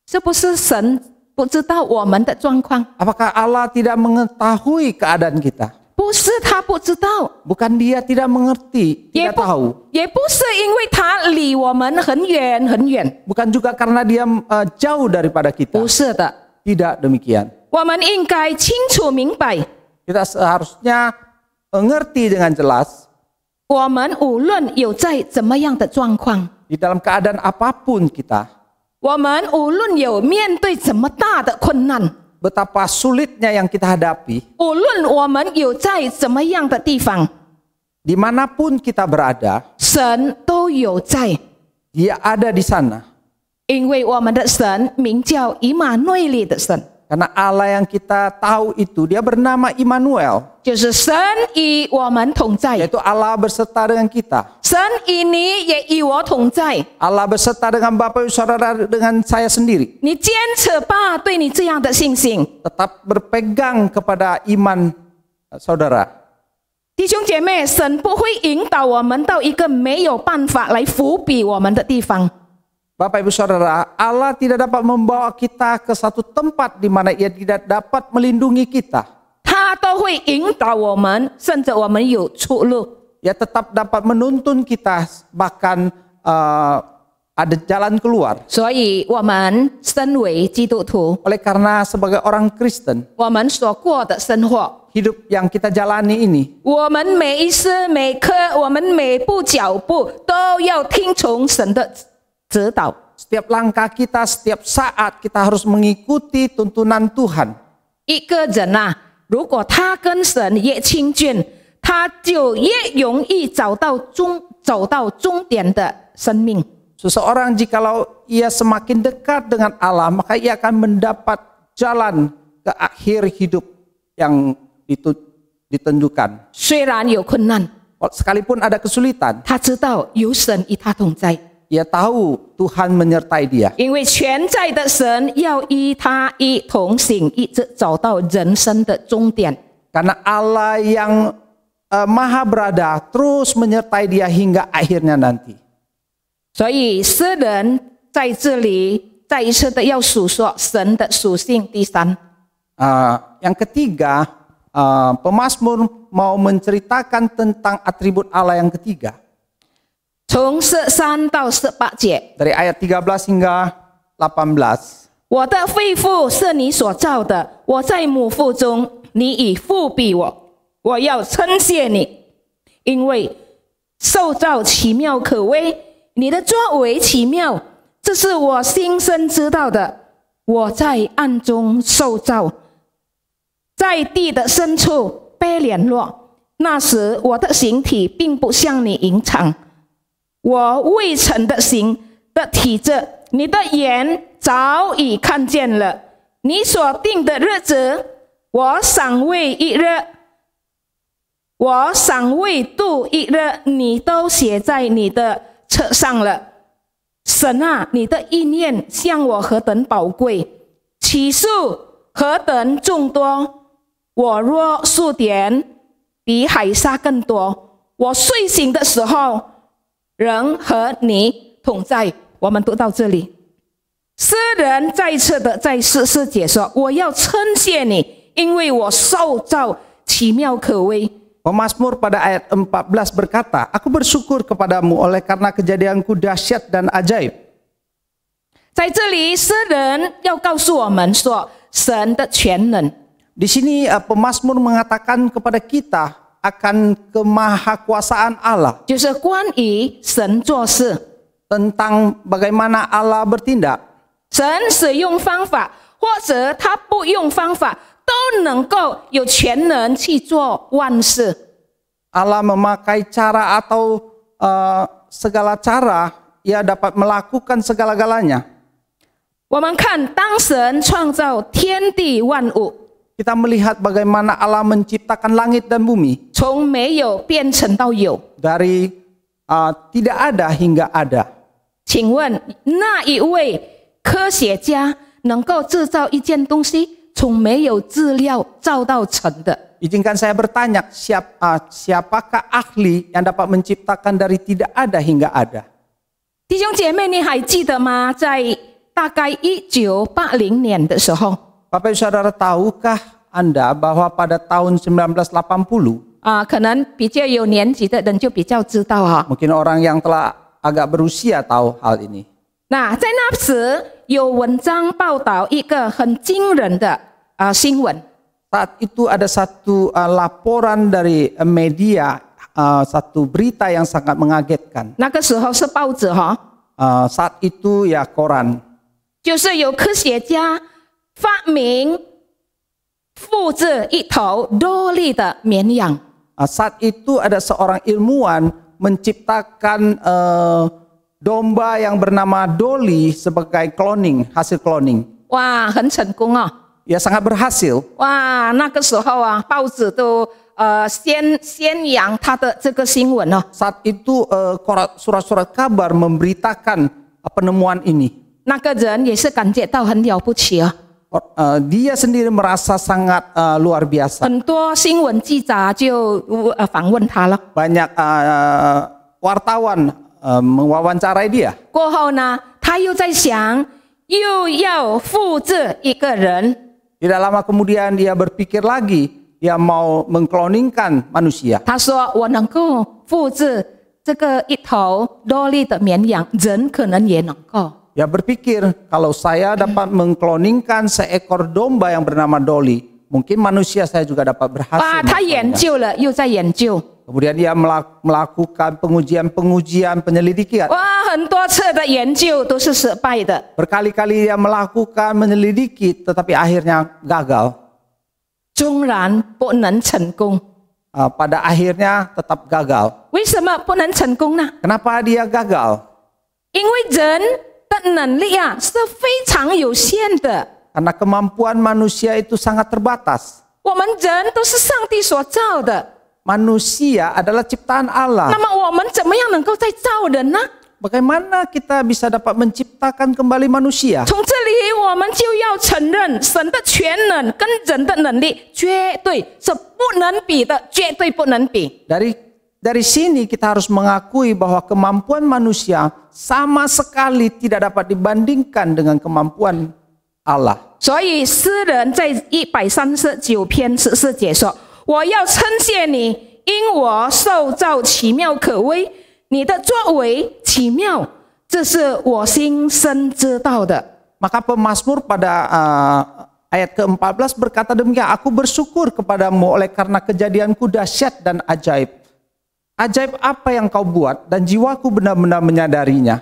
是不是神不知道我们的状况？ Apakah Allah tidak mengetahui keadaan kita? 不是他不知道， Bukan dia tidak mengerti, 也 tidak tahu. 也不是因为他离我们很远很远， Bukan juga karena dia jauh daripada kita. 不是的。 Tidak demikian. 我们应该清楚明白， Kita seharusnya mengerti dengan jelas 我们无论有在怎么样的状况， di dalam keadaan apapun kita, 我们无论有面对怎么大的困难， betapa sulitnya yang kita hadapi, 无论我们有在怎么样的地方， dimanapun kita berada, 神都有在， dia ada di sana. 因为我们的神名叫以马内利的神， Karena Allah yang kita tahu itu, dia bernama Immanuel, 就是神与我们同在， yaitu Allah berserta dengan kita. 神与你也与我同在。 Allah berserta dengan Bapak Ibu Saudara, dengan saya sendiri. 你坚持吧，对你这样的信心， Tetap berpegang kepada iman saudara. 弟兄姐妹，神不会引导我们到一个没有办法来扶庇我们的地方。 Bapak Ibu Saudara, Allah tidak dapat membawa kita ke satu tempat di mana ia tidak dapat melindungi kita. 他都会引导我们，甚至我们有出路。 Ia tetap dapat menuntun kita, bahkan ada jalan keluar. 所以，我们身为基督徒， Oleh karena sebagai orang Kristen, 我们所过的生活， hidup yang kita jalani ini, 我们每一时每刻，我们每步脚步都要听从神的指导。 setiap langkah kita, setiap saat kita harus mengikuti tuntunan Tuhan. 一个人啊，如果他跟神越亲近，他就越容易走到终点的生命。 Seseorang jikalau ia semakin dekat dengan Allah, maka ia akan mendapat jalan ke akhir hidup yang ditentukan. 虽然有困难， Sekalipun ada kesulitan, 他知道有神与他同在， ia tahu Tuhan menyertai dia. 因为全在的神要与他一同行，一直走到人生的终点。 Karena Allah yang maha berada terus menyertai dia hingga akhirnya nanti. 所以诗人在这里再一次的要述说神的属性。第三， Yang ketiga, pemazmur mau menceritakan tentang atribut Allah yang ketiga. 从13到18节， Dari ayat 13 hingga 18. 我的肺腑是你所造的，我在母腹中，你已复庇我。我要称谢你，因为受造奇妙可畏，你的作为奇妙，这是我心生知道的。我在暗中受造，在地的深处被联络。那时我的形体并不向你隐藏，我未曾的形的体质，你的眼早已看见了。你所定的日子，我尚未一日，我尚未度一日，你都写在你的册上了。神啊，你的意念向我何等宝贵，起数何等众多。我若数点，比海沙更多。我睡醒的时候，人和你同在。我们读到这里，诗人再次的在14节说：“我要称谢你，因为我受造奇妙可畏。” Pemazmur pada ayat 14 berkata, aku bersyukur kepadamu oleh karena kejadianku dahsyat dan ajaib. 在这里，诗人要告诉我们说，神的全能。 Di sini pemazmur mengatakan kepada kita akan kemahakuasaan Allah, 就是关于神做事， tentang bagaimana Allah bertindak. 神使用方法，或者他不用方法，都能够有全能去做万事。 Allah memakai cara atau segala cara, ia dapat melakukan segala-galanya. 我们看，当神创造天地万物， Kita melihat bagaimana Allah menciptakan langit dan bumi, 从没有变成到有， dari tidak ada hingga ada. 请问那一位科学家能够制造一件东西从没有资料造到成的？ Izinkan saya bertanya, siapakah ahli yang dapat menciptakan dari tidak ada hingga ada? 弟兄姐妹，你还记得吗？在大概1980年的时候， Bapak Ibu Saudara, tahukah Anda bahwa pada tahun 1980, 可能比较有年纪的人就比较知道哈。 mungkin orang yang telah agak berusia tahu hal ini. 那在那时有文章报道一个很惊人的新闻， Saat itu ada satu laporan dari media, satu berita yang sangat mengagetkan. 那个时候是报纸哈， Saat itu ya koran. 就是有科学家发明复制一头多利的绵羊。 Saat itu ada seorang ilmuwan menciptakan domba yang bernama Dolly sebagai cloning, hasil cloning. 哇，很成功啊！ Ya sangat berhasil. 哇，那个时候啊，报纸都宣扬他的这个新闻哦。 Saat itu surat-surat kabar memberitakan penemuan ini. 那个人也是感觉到很了不起啊。 Dia sendiri merasa sangat luar biasa. 很多新闻记者就访问他了。 Banyak wartawan mewawancarai dia. 过后呢，他又在想，又要复制一个人。 Tidak lama kemudian dia berpikir lagi, dia mau mengkloningkan manusia. 他说：“我能够复制这个一头多利的绵羊，人可能也能够。” Dia berpikir, kalau saya dapat mengkloningkan seekor domba yang bernama Dolly, mungkin manusia saya juga dapat berhasil. 哇，他研究了，又在研究。 Kemudian dia melakukan pengujian, penyelidikan. 哇，很多次的研究都是失败的。 Berkali-kali dia melakukan menyelidiki, tetapi akhirnya gagal. 终然不能成功。 Pada akhirnya tetap gagal. 为什么不能成功呢？ Kenapa dia gagal? 因为人的能力啊是非常有限的。 Karena kemampuan manusia itu sangat terbatas. 我们人都是上帝所造的， Manusia adalah ciptaan 那 Allah. 么我们怎么样能够再造人呢？ Bagaimana kita bisa dapat menciptakan kembali manusia? 从这里我们就要承认，神的全能跟人的能力绝对是不能比的，绝对不能比。 Dari sini kita harus mengakui bahwa kemampuan manusia sama sekali tidak dapat dibandingkan dengan kemampuan Allah. 所以诗人在139篇14节说：“我要称谢你，因我受造奇妙可畏，你的作为奇妙，这是我心深知道的。” Maka pemazmur pada ayat ke-14 berkata demikian, aku bersyukur kepadamu oleh karena kejadianku dahsyat dan ajaib. Ajaib apa yang kau buat dan jiwaku benar-benar menyadarinya.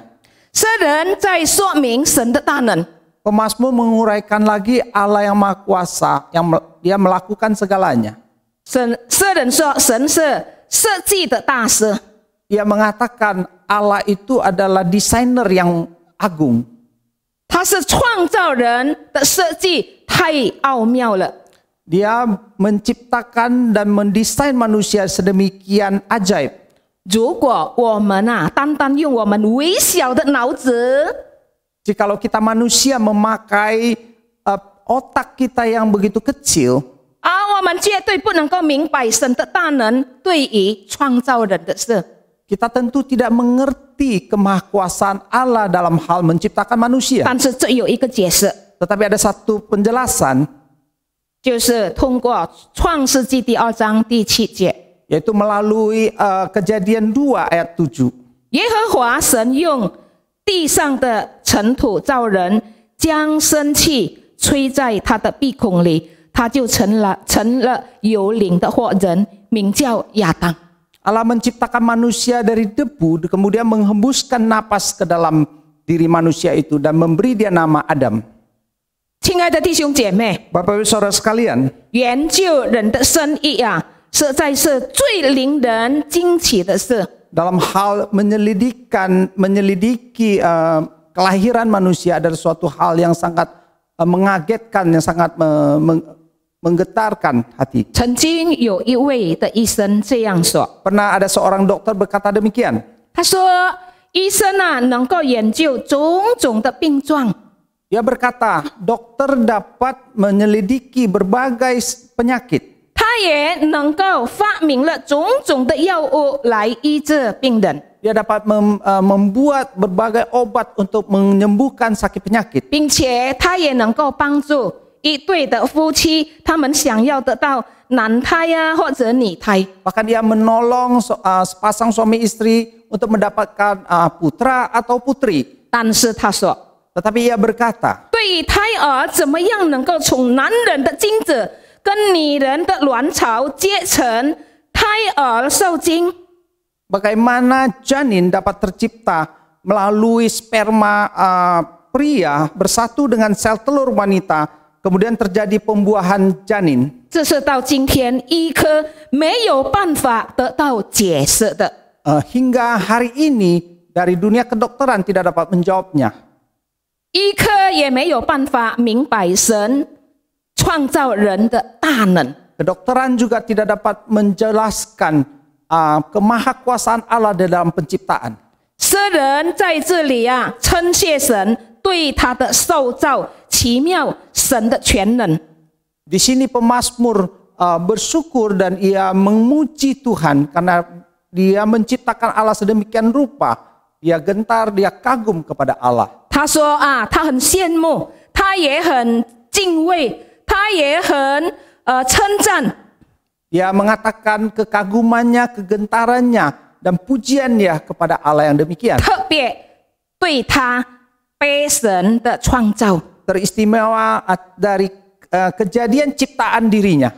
诗人在说明神的大能。 Pemazmur menguraikan lagi Allah yang Maha Kuasa, yang dia melakukan segalanya. 诗人说，神是设计的大师。 Ia mengatakan Allah itu adalah desainer yang agung. 他是创造人的设计太奥妙了。 Dia menciptakan dan mendesain manusia sedemikian ajaib. 如果我们单单用我们微小的脑子， Jikalau kita manusia memakai otak kita yang begitu kecil, 我们绝对不能够明白神的大能对于创造人的事。 kita tentu tidak mengerti kemahakuasaan Allah dalam hal menciptakan manusia. 但是这有一个解释， Tetapi ada satu penjelasan, 就是通过创世纪第2章第7节， yaitu melalui Kejadian 2 ayat 7. 耶和华神用地上的尘土造人，将生气吹在他的鼻孔里，他就成了有灵的活人，名叫亚当。 Allah menciptakan manusia dari debu, kemudian menghembuskan napas ke dalam diri manusia itu dan memberi dia nama Adam. 亲爱的弟兄姐妹， Bapak Ibu Saudara sekalian, 研究人的生意实在是最令人惊奇的事。 dalam hal menyelidiki kelahiran manusia adalah suatu hal yang sangat mengagetkan, yang sangat menggetarkan hati. 曾经有一位的医生这样说， Pernah ada seorang dokter berkata demikian. 他说医生啊能够研究种种的病状， Dia berkata, dokter dapat menyelidiki berbagai penyakit. 他也能够发明了种种的药物来医治病人， Dia dapat membuat berbagai obat untuk menyembuhkan sakit penyakit. 并且他也能够帮助一对的夫妻，他们想要得到男胎呀、或者女胎。 Bahkan dia menolong sepasang suami istri untuk mendapatkan putra atau putri. 但是他说， Tetapi ia berkata, 对于胎儿怎么样能够从男人的精子跟女人的卵巢结成胎儿受精， bagaimana janin dapat tercipta melalui sperma pria bersatu dengan sel telur wanita, kemudian terjadi pembuahan janin. 这是到今天医科没有办法得到解释的。 Hingga hari ini dari dunia kedokteran tidak dapat menjawabnya. 医科也没有办法明白神创造人的大能。 Kedokteran juga tidak dapat menjelaskan kemahakuasaan Allah dalam penciptaan. 诗人在这里啊，称谢神对他的受造奇妙，神的全能。 Di sini pemazmur bersyukur dan ia memuji Tuhan karena dia menciptakan Allah sedemikian rupa. Dia gentar, dia kagum kepada Allah. 他说啊，他很羡慕，他也很敬畏，他也很称赞。 Dia mengatakan kekagumannya, kegentarannya, dan pujiannya kepada Allah yang demikian. 特别对他被神的创造。 Teristimewa dari kejadian ciptaan dirinya.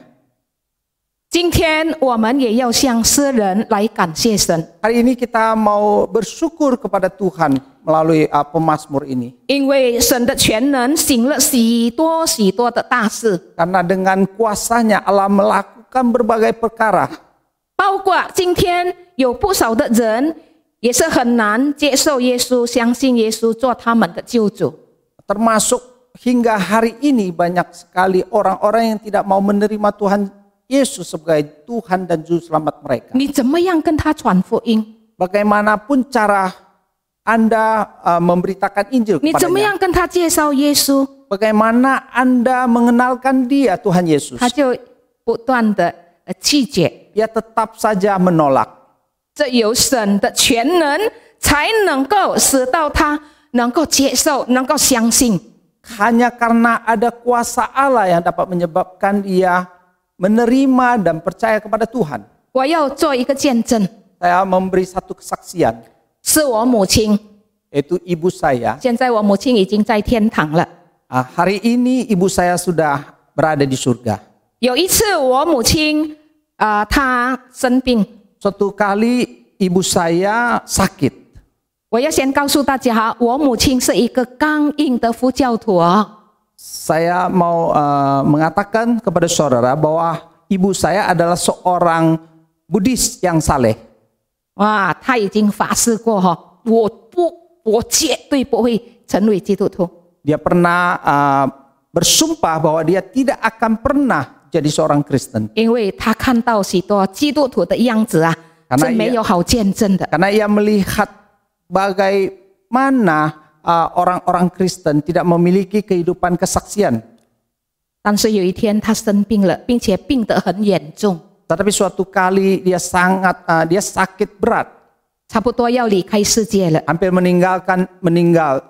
今天我们也要向诗人来感谢神， Hari ini kita mau bersyukur kepada Tuhan melalui pemazmur ini. 因为神的全能行了许多许多的大事， Karena dengan kuasanya Allah melakukan berbagai perkara. 包括今天有不少的人也是很难接受耶稣，相信耶稣做他们的救主。 Termasuk hingga hari ini banyak sekali orang-orang yang tidak mau menerima Tuhan Yesus sebagai Tuhan dan Juru Selamat mereka. 你怎么样跟他传福音？ Bagaimanapun cara Anda memberitakan Injil 你怎么 kepadanya, 样跟他介绍耶稣？ bagaimana Anda mengenalkan dia Tuhan Yesus, 他就不断的拒绝。 dia tetap saja menolak. 这有神的全能才能够使到他能够接受，能够相信。 Hanya karena ada kuasa Allah yang dapat menyebabkan dia menerima dan percaya kepada Tuhan. 我要做一个见证， Saya memberi satu kesaksian, 是我母亲， yaitu ibu saya. 现在我母亲已经在天堂了。 Hari ini ibu saya sudah berada di surga. 有一次我母亲她生病， Suatu kali ibu saya sakit. 我要先告诉大家，我母亲是一个刚硬的佛教徒。 Saya mau mengatakan kepada saudara bahwa ibu saya adalah seorang Buddhis yang saleh. 哇，她已经发誓过哈，我绝对不会成为基督徒。 Dia pernah bersumpah bahwa dia tidak akan pernah jadi seorang Kristen. 因为她看到许多基督徒的样子啊， Karena 是没有好见证的。 Karena ia melihat bagaimana orang-orang Kristen tidak memiliki kehidupan kesaksian. 但是有一天她生病了，并且病得很严重， Tetapi suatu kali dia sakit berat, 差不多要离开世界了。 hampir meninggal.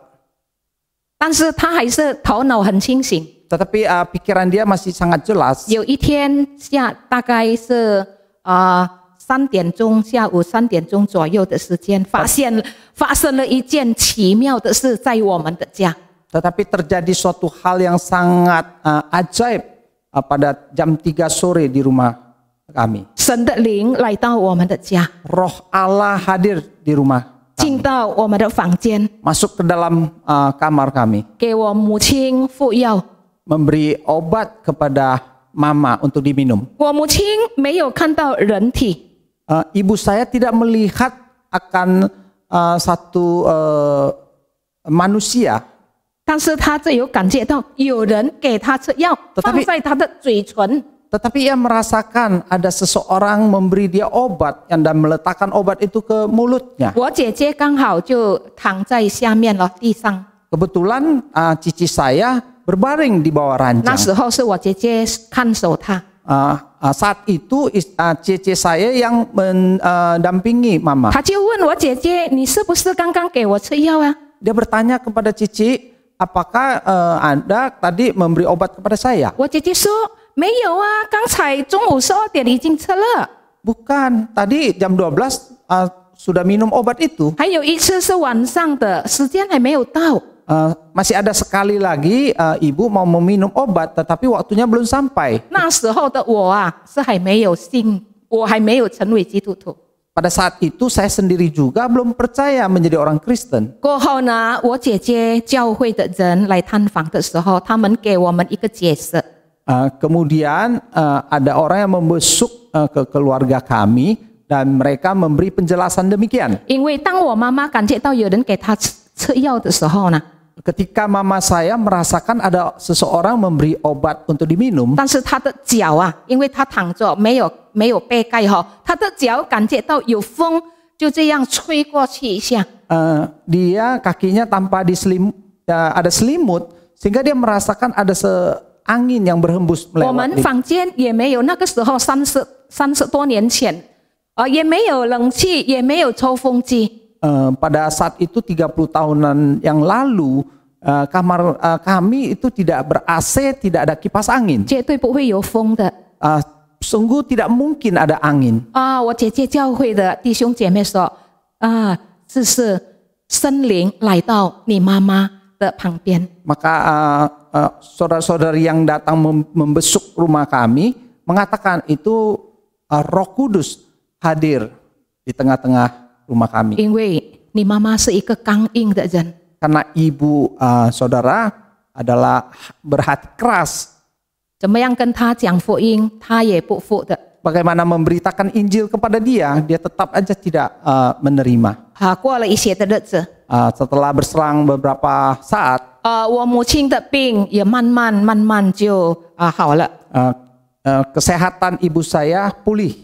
但是她还是头脑很清醒。 Tetapi pikiran dia masih sangat jelas. 有一天大概是3点钟，下午3点钟左右的时间，发生了一件奇妙的事在我们的家。 Tetapi terjadi suatu hal yang sangat ajaib pada jam 3 sore di rumah kami. 神的灵来到我们的家， Roh Allah hadir di rumah 进 kami, 到我们的房间， masuk ke dalam kamar kami, 给我母亲服药。 memberi obat kepada mama untuk diminum. 我母亲没有看到人体， Ibu saya tidak melihat akan satu manusia, 但是她只有感觉到有人给她吃药， Tetapi- 放在她的嘴唇。tetapi ia merasakan ada seseorang memberi dia obat dan meletakkan obat itu ke mulutnya. 我姐姐刚好就躺在下面了地上， Kebetulan cici saya berbaring di bawah 那 ranjang. 时候是我姐姐看守她。 Saat itu cici saya yang mendampingi mama. 她就问我姐姐：“你是不是刚刚给我吃药啊 Dia bertanya kepada cici, apakah Anda tadi memberi obat kepada saya?？” 我姐姐说：“没有啊，刚才中午12点已经吃了。 Bukan, tadi jam 12 sudah minum obat itu. 还有一次是晚上的，时间还没有到。 Masih ada sekali lagi ibu mau meminum obat, tetapi waktunya belum sampai. 那时候的我啊，是还没有信，我还没有成为基督徒。 Pada saat itu saya sendiri juga belum percaya menjadi orang Kristen. 过后呢，我姐姐教会的人来探访的时候，他们给我们一个解释。 Kemudian ada orang yang membesuk ke keluarga kami dan mereka memberi penjelasan demikian. 因为当我妈妈感觉到有人给她吃药的时候呢， Ketika mama saya merasakan ada seseorang memberi obat untuk diminum, 但是她的脚啊，因为她躺着没有被盖哈，她的脚感觉到有风，就这样吹过去一下。 dia kakinya tanpa ada selimut sehingga dia merasakan ada angin yang berhembus 我们 melewati. 房间也没有，那个时候30多年前，也没有冷气，也没有抽风机。 Pada saat itu 30 tahunan yang lalu kamar kami itu tidak ber-AC, tidak ada kipas angin. 绝对不会有风的。 Sungguh tidak mungkin ada angin. 我姐姐教会的弟兄姐妹说，这是森林来到你妈妈的旁边。 Maka saudara-saudari yang datang membesuk rumah kami mengatakan itu Roh Kudus hadir di tengah-tengah rumah kami. 因为你妈妈是一个刚硬的人， Karena ibu saudara adalah berhati keras. 怎么样跟她讲福音，她也不服的。 Bagaimana memberitakan Injil kepada dia, dia tetap aja tidak menerima. 过了一些的日子， Setelah berselang beberapa saat, 我母亲的病也慢慢就好了。 kesehatan ibu saya pulih.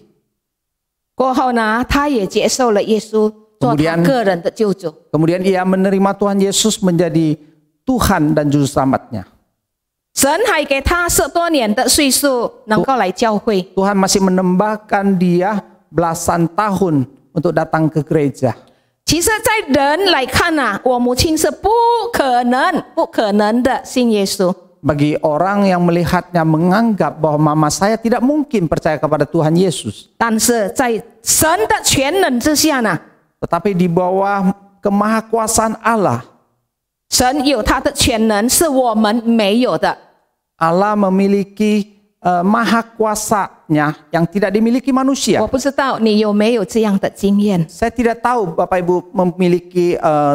过后呢，她也接受了耶稣做她个人的救主。 Kemudian ia menerima Tuhan Yesus menjadi Tuhan dan Juru Selamatnya. 神还给她10多年的岁数，能够来教会。 Tuhan masih menambahkan dia belasan tahun untuk datang ke gereja. 其实，在人来看啊，我母亲是不可能的信耶稣。 Bagi orang yang melihatnya menganggap bahwa mama saya tidak mungkin percaya kepada Tuhan Yesus. 但是在神的全能之下呢， Tetapi di bawah kemahakuasaan Allah, 神有他的全能，是我们没有的。 Allah memiliki maha kuasanya yang tidak dimiliki 我 manusia. 不知道你有没有这样的经验。 Saya tidak tahu Bapak Ibu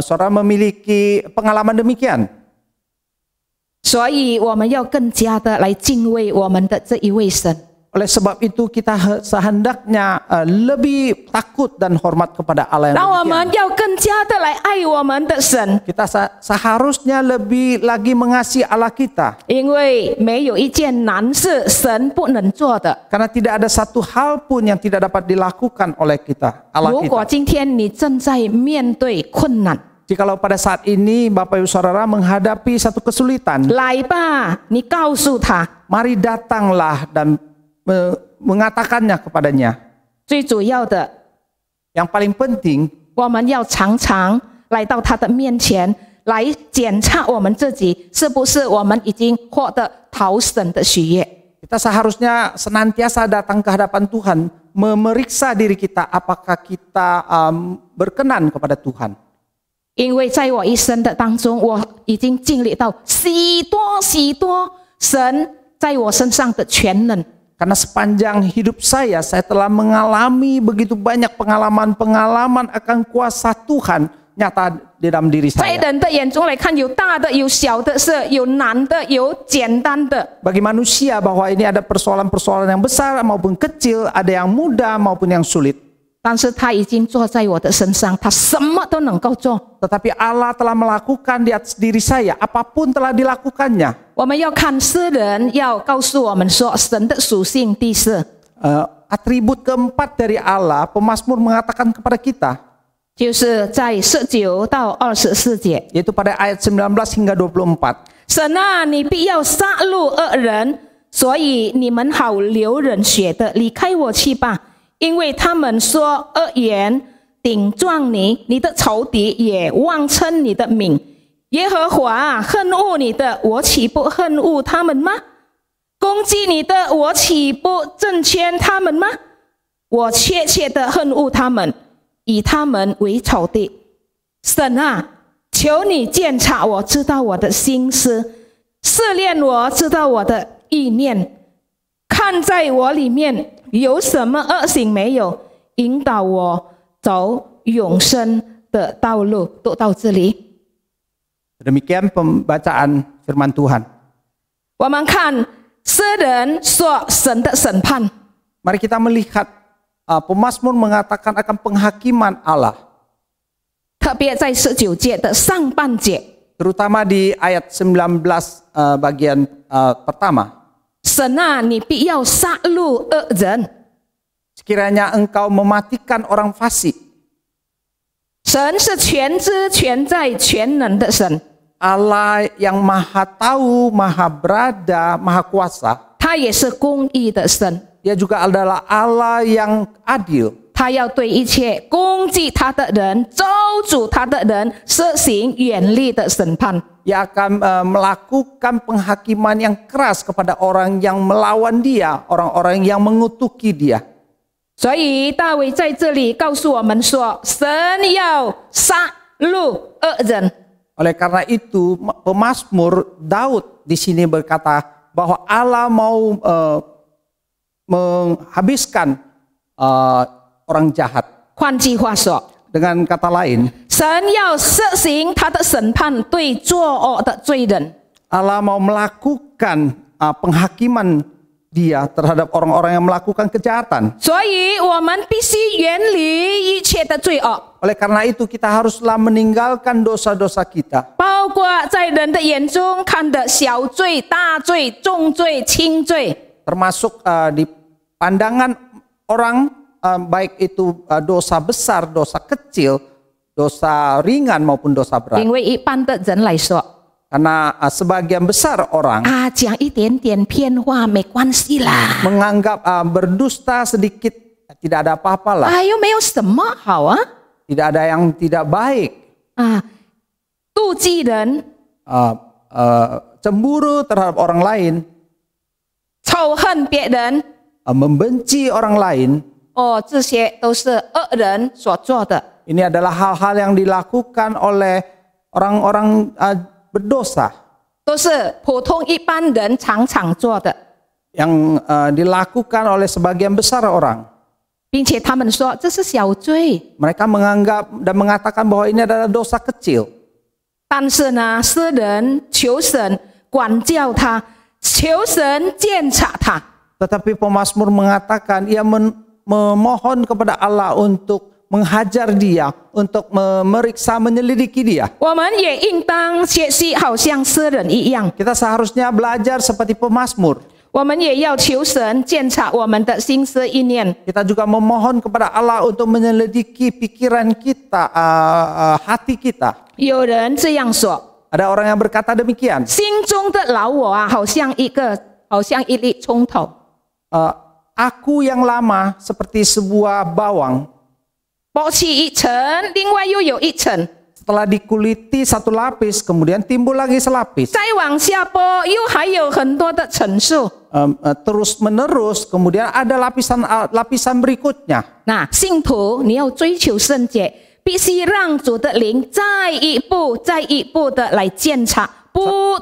saudara memiliki pengalaman demikian. 所以我们要更加的来敬畏我们的这一位神。 Oleh sebab itu kita sehendaknya lebih takut dan hormat kepada Allah yang 让我们 demikian. 要更加的来爱我们的神， Kita seharusnya lebih lagi mengasihi Allah kita. 因为没有一件难事神不能做的。 Karena tidak ada satu hal pun yang tidak dapat dilakukan oleh kita, Allah 如果 kita. 今天你正在面对困难， Jikalau pada saat ini Bapak Ibu Saudara menghadapi satu kesulitan, 来吧，你告诉他， mari datanglah dan mengatakannya kepadanya. 最主要的， Yang paling penting, 我们要常常来到他的面前，来检查我们自己是不是我们已经获得讨神的喜悦。 kita seharusnya senantiasa datang ke hadapan Tuhan, memeriksa diri kita apakah kita berkenan kepada Tuhan. 因为在我一生的当中，我已经经历到许多神在我身上的全能。 Karena sepanjang hidup saya telah mengalami begitu banyak pengalaman-pengalaman akan kuasa Tuhan nyata di dalam diri 在 saya. 人的眼中来看，有大的，有小的，是有难的，有简单的。 Bagi manusia bahwa ini ada persoalan-persoalan yang besar maupun kecil, ada yang mudah maupun yang sulit. 但是他已经坐在我的身上，他什么都能够做。 Tetapi Allah telah melakukan di atas diri saya, apapun telah dilakukannya. 我们要看诗人要告诉我们说，神的属性第四， Atribut keempat dari Allah, pemazmur mengatakan kepada kita, 就是在19到24节， yaitu pada ayat 19 hingga 24. 神啊，你必要杀戮恶人，所以你们好流人血的离开我去吧，因为他们说恶言顶撞你，你的仇敌也妄称你的名。耶和华啊，恨恶你的，我岂不恨恶他们吗？攻击你的，我岂不正圈他们吗？我切切的恨恶他们，以他们为仇敌。神啊，求你鉴察我，知道我的心思，试炼我，知道我的意念，看在我里面有什么恶行没有，引导我走永生的道路。都到这里， Demikian pembacaan firman Tuhan. 我们看诗人说神的审判， Mari kita melihat pemazmur mengatakan akan penghakiman Allah, 特别在19节的上半节， terutama di ayat 19 bagian pertama. 神啊，你必要杀戮恶人。 Sekiranya engkau mematikan orang fasik. 神是全知全在全能的神， Allah yang maha tahu, maha berada, maha kuasa. 他也是公义的神， Dia juga adalah Allah yang adil. 他要对一切攻击他的人、咒诅他的人施行严厉的审判。 Ia akan melakukan penghakiman yang keras kepada orang yang melawan dia, orang-orang yang mengutuki dia. 所以大卫在这里告诉我们说，神要杀戮恶人。 Oleh karena itu, pemazmur Daud di sini berkata bahwa Allah mau menghabiskan orang jahat. 换句话说， Dengan kata lain, 神要施行他的审判对作恶的罪人。 Allah mau melakukan penghakiman dia terhadap orang-orang yang melakukan kejahatan. 所以我们必须远离一切的罪恶， Oleh karena itu kita haruslah meninggalkan dosa-dosa kita. 包括在人的眼中看的小罪、大罪、重罪、轻罪。 Termasuk di pandangan orang, baik itu dosa besar, dosa kecil, dosa ringan maupun dosa 因 berat. 为一般的人来说， Karena sebagian besar orang 啊，讲一点点骗话没关系啦， menganggap berdusta sedikit tidak ada apa-apa lah. 啊，又没有什么好啊， Tidak ada yang tidak baik. 啊，妒忌人、 Cemburu terhadap orang lain, 仇恨别人， membenci orang lain. 哦，这些都是恶人所做的。 Ini adalah hal-hal yang dilakukan oleh orang-orang berdosa, 都是普通一般人常常做的， yang dilakukan oleh sebagian besar orang. 并且他们说这是小罪。 Mereka menganggap dan mengatakan bahwa ini adalah dosa kecil. 但是呢，诗人求神管教他，求神鉴察他。 Tetapi pemazmur mengatakan ia memohon kepada Allah untuk menghajar dia, untuk memeriksa, menyelidiki dia. 我们也应当学习，好像诗人一样， Kita seharusnya belajar seperti pemazmur. 我们也要求神鉴察我们的心思意念。 Kita juga memohon kepada Allah untuk menyelidiki pikiran kita, hati kita. 有人这样说， Ada orang yang berkata demikian. 心中的老我啊，好像一粒葱头， Aku yang lama seperti sebuah bawang. 剥去一层，另外又有一层， Setelah dikuliti satu lapis, kemudian timbul lagi selapis. 再往下剥，又还有很多的层数。 Terus menerus, kemudian ada lapisan berikutnya. 那信徒你要追求圣洁，必须让主的灵再一步的来鉴察，不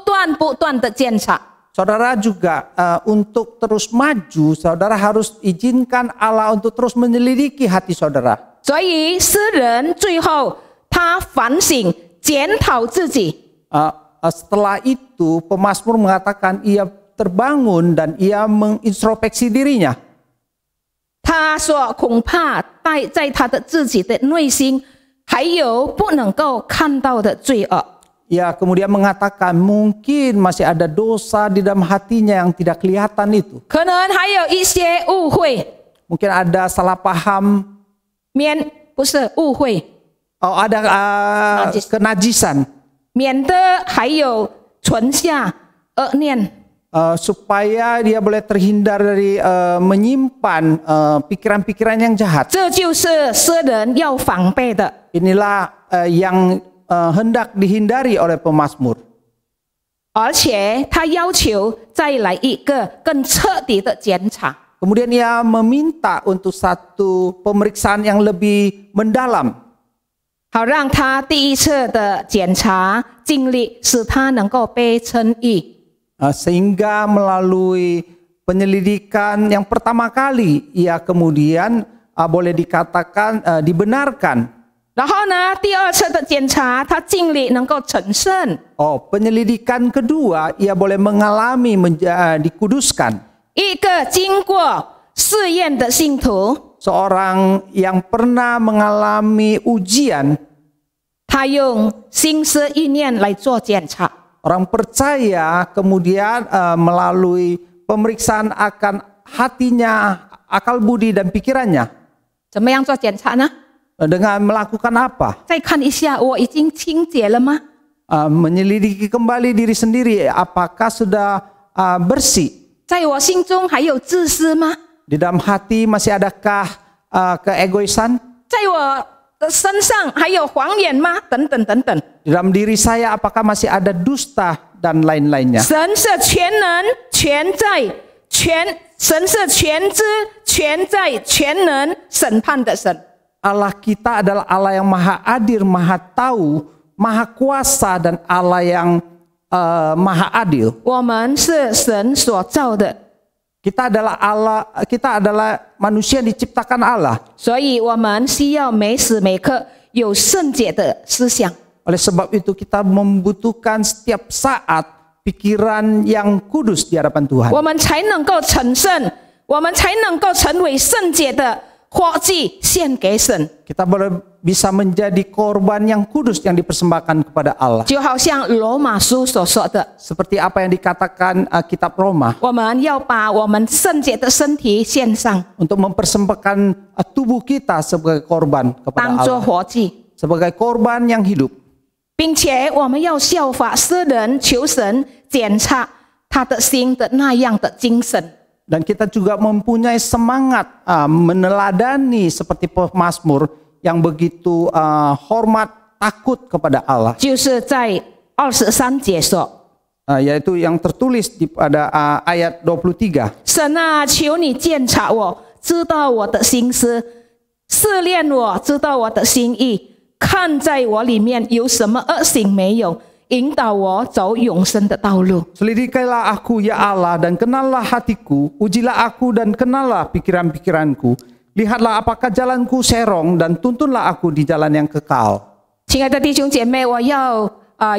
断的鉴察。 Saudara juga untuk terus maju, saudara harus izinkan Allah untuk terus menyelidiki hati saudara. 所以诗人最后他反省检讨自己， Setelah itu pemazmur mengatakan ia terbangun dan ia mengintrospeksi dirinya. 他他说恐怕在他的自己的内心还有不能够看到的罪恶。 Ia kemudian mengatakan mungkin masih ada dosa di dalam hatinya yang tidak kelihatan itu. 可能还有一些误会， Mungkin ada salah paham, 不是误会， ada Najis. kenajisan. 免得还有存下恶念。 Supaya dia boleh terhindar dari menyimpan pikiran-pikiran yang jahat. 这就是诗人要防备的。 Inilah yang hendak dihindari oleh pemazmur. 而且他要求再来一个更彻底的检查。 Kemudian ia meminta untuk satu pemeriksaan yang lebih mendalam. 好让他第一次的检查经历，使他能够被称义。 Sehingga melalui penyelidikan yang pertama kali ia kemudian boleh dikatakan dibenarkan. 然后呢，第二次的检查，他经历能够成圣。 Penyelidikan kedua ia boleh mengalami dikuduskan. 一个经过试验的信徒， Seorang yang pernah mengalami ujian, 他用心思意念来做检查。 orang percaya kemudian melalui pemeriksaan akan hatinya, akal budi dan pikirannya. 怎么样做检查呢？ Dengan melakukan apa? 再看一下，我已经清洁了吗？ Menyelidiki kembali diri sendiri, apakah sudah bersih? 在我心中还有自私吗？ Di dalam hati masih adakah keegoisan? 在我的身上还有谎言吗？等等等等。 Di dalam diri saya apakah masih ada dusta dan lain-lainnya? 神是全能、全在、神是全知、全在、全能审判的神。 Allah kita adalah Allah yang maha adil, maha tahu, maha kuasa, dan Allah yang maha adil. 我们是神所造的， Kita adalah manusia yang diciptakan Allah. 所以我们需要每时每刻有圣洁的思想。 Oleh sebab itu kita membutuhkan setiap saat pikiran yang kudus di hadapan Tuhan. 我们才能够成圣，我们才能够成为圣洁的活祭献给神。 Kita bisa menjadi korban yang kudus yang dipersembahkan kepada Allah. 就好像罗马书所说的， Seperti apa yang dikatakan kitab Roma, 我们要把我们圣洁的身体献上， untuk mempersembahkan tubuh kita sebagai korban kepada 当作 Allah, 活祭， sebagai korban yang hidup. 并且我们要效法诗人求神检查他的心的那样的精神。 Dan kita juga mempunyai semangat meneladani seperti pemazmur yang begitu hormat, takut kepada Allah. 就是在23节说， Yaitu yang tertulis pada ayat 23. 神啊，求你鉴察我，知道我的心思，试炼我，知道我的心意，看在我里面有什么恶行没有，引导我走永生的道路。 Selidikilah aku ya Allah dan kenallah hatiku, ujilah aku dan kenallah pikiran-pikiranku. Lihatlah apakah jalanku serong dan tuntunlah aku di jalan yang kekal. 亲爱的弟兄姐妹，我要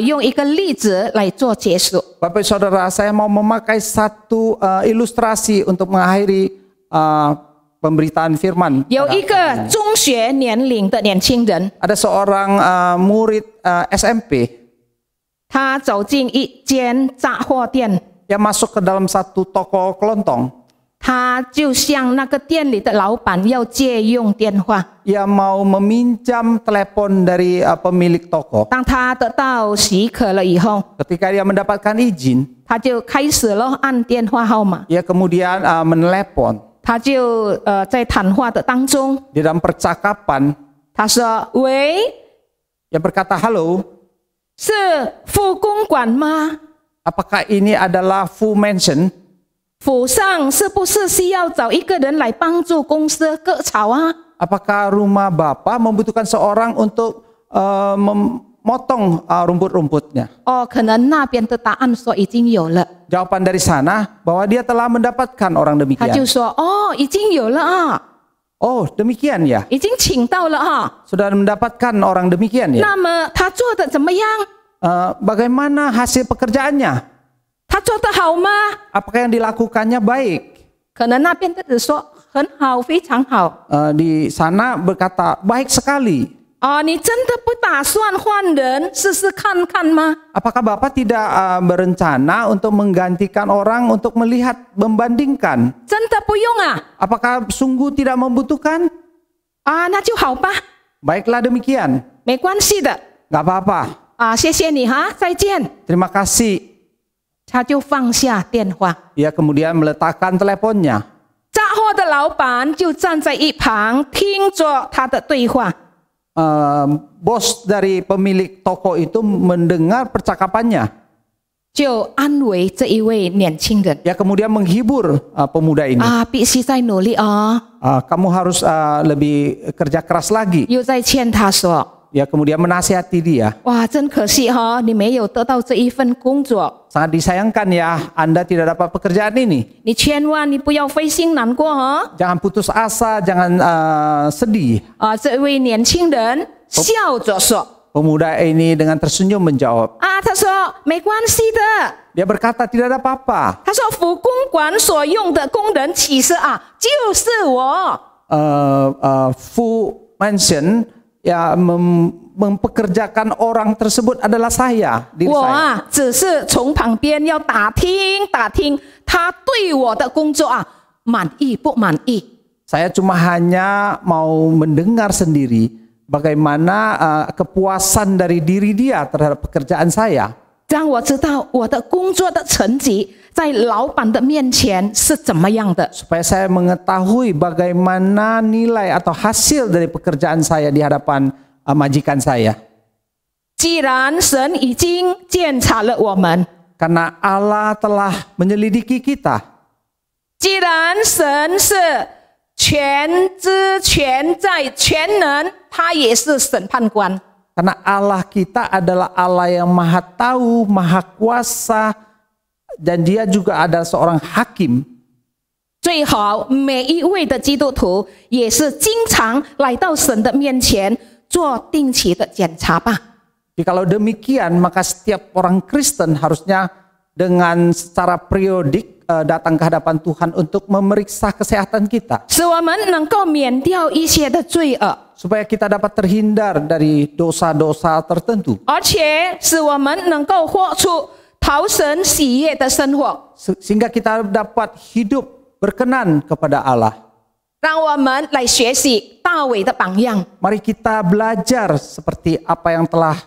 用一个例子来做结束。 Bapak Saudara, saya mau memakai satu ilustrasi untuk mengakhiri pemberitaan firman. 有一个中学年龄的年轻人， Ada seorang murid SMP 他走进一间杂货店， yang masuk ke dalam satu toko kelontong. 他就向那个店里的老板要借用电话。 Ia mau meminjam telepon dari pemilik toko. 当他得到许可了以后， Ketika dia mendapatkan izin, 他就开始了按电话号码。 ia kemudian menelepon. 他就在谈话的当中， Di dalam percakapan, 他说：“喂， ia berkata, halo, 是府公馆吗？ apakah ini adalah Fu Mansion? 府上是不是需要找一个人来帮助公司割草啊？” Apakah rumah Bapak membutuhkan seorang untuk memotong rumput-rumputnya? 哦，可能那边的答案说已经有了， Jawaban dari sana bahwa dia telah mendapatkan orang 他就 demikian. 说：“哦，已经有了啊， Oh, demikian ya. 已经请到了啊。 Sudah mendapatkan orang demikian ya. 那么他做的怎么样？ Bagaimana hasil pekerjaannya? 他做得好吗？ Apakah yang dilakukannya baik? 可能那边的人说很好，非常好。 Di sana berkata, baik sekali. 你真的不打算换人试试看看吗？ Apakah Bapak tidak berencana untuk menggantikan orang untuk melihat, membandingkan? 真的不用啊？ Apakah sungguh tidak membutuhkan? 那就好吧， Baiklah demikian, 没关系的。 gak apa-apa. 谢谢你哈，再见。 Terima kasih. 他就放下电话。 Dia kemudian meletakkan teleponnya. 杂货的老板就站在一旁听着他的对话。 Bos dari pemilik toko itu mendengar percakapannya. 就安慰这一位年轻人。 Dia kemudian menghibur pemuda ini. 必须再努力哦。 Kamu harus lebih kerja keras lagi. 又在劝他说。 Dia kemudian menasihati dia. 哇，真可惜哈，你没有得到这一份工作。 Sangat disayangkan ya, Anda tidak dapat pekerjaan ini. 你千万你不要灰心难过哈。 Jangan putus asa, jangan sedih. 这位年轻人笑着说。 Pemuda ini dengan tersenyum menjawab. 他说没关系的。 Dia berkata tidak ada apa-apa. 他说府公馆所用的工人其实就是我。Fu Mansion ya mempekerjakan orang tersebut adalah saya, diri 我 saya. 只是从旁边要打听打听他对我的工作满意不满意。 Saya cuma hanya mau mendengar sendiri bagaimana kepuasan dari diri dia terhadap pekerjaan saya. 让我知道我的工作的成绩在老板的面前是怎么样的。 Supaya saya mengetahui bagaimana nilai atau hasil dari pekerjaan saya di hadapan majikan saya. 既然神已经鉴察了我们， Karena Allah telah menyelidiki kita. 既然神是全知全在全能，他也是审判官。 Karena Allah kita adalah Allah yang maha tahu, maha kuasa, dan dia juga adalah seorang hakim. 最好每一位的基督徒也是经常来到神的面前做定期的检查吧。 Jadi kalau demikian, maka setiap orang Kristen harusnya dengan secara periodik datang ke hadapan Tuhan untuk memeriksa kesehatan kita. 使我们能够免掉一些的罪恶， Supaya kita dapat terhindar dari dosa-dosa tertentu. 而且使我们能够活出讨神喜悦的生活。 Sehingga kita dapat hidup berkenan kepada Allah. 让我们来学习大卫的榜样。 Mari kita belajar seperti apa yang telah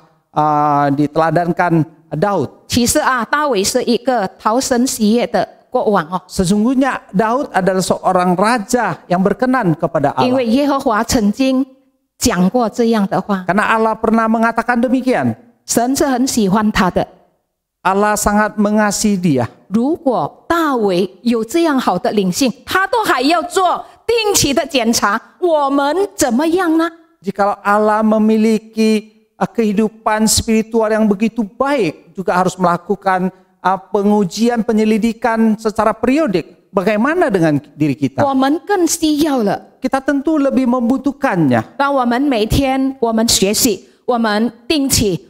diteladankan Daud. 其实大卫是一个讨神喜悦的国王哦， Sesungguhnya Daud adalah seorang raja yang berkenan kepada 因 Allah. 为耶和华曾经讲过这样的话， Karena Allah pernah mengatakan demikian. 神是很喜欢他的。 Allah sangat mengasihi dia. 如果大卫有这样好的灵性，他都还要做定期的检查，我们怎么样呢？ Jikalau Allah memiliki kehidupan spiritual yang begitu baik, juga harus melakukan pengujian, penyelidikan secara periodik. Bagaimana dengan diri kita? 我们更需要了。 Kita tentu lebih membutuhkannya. 让我们每天我们学习，我们定期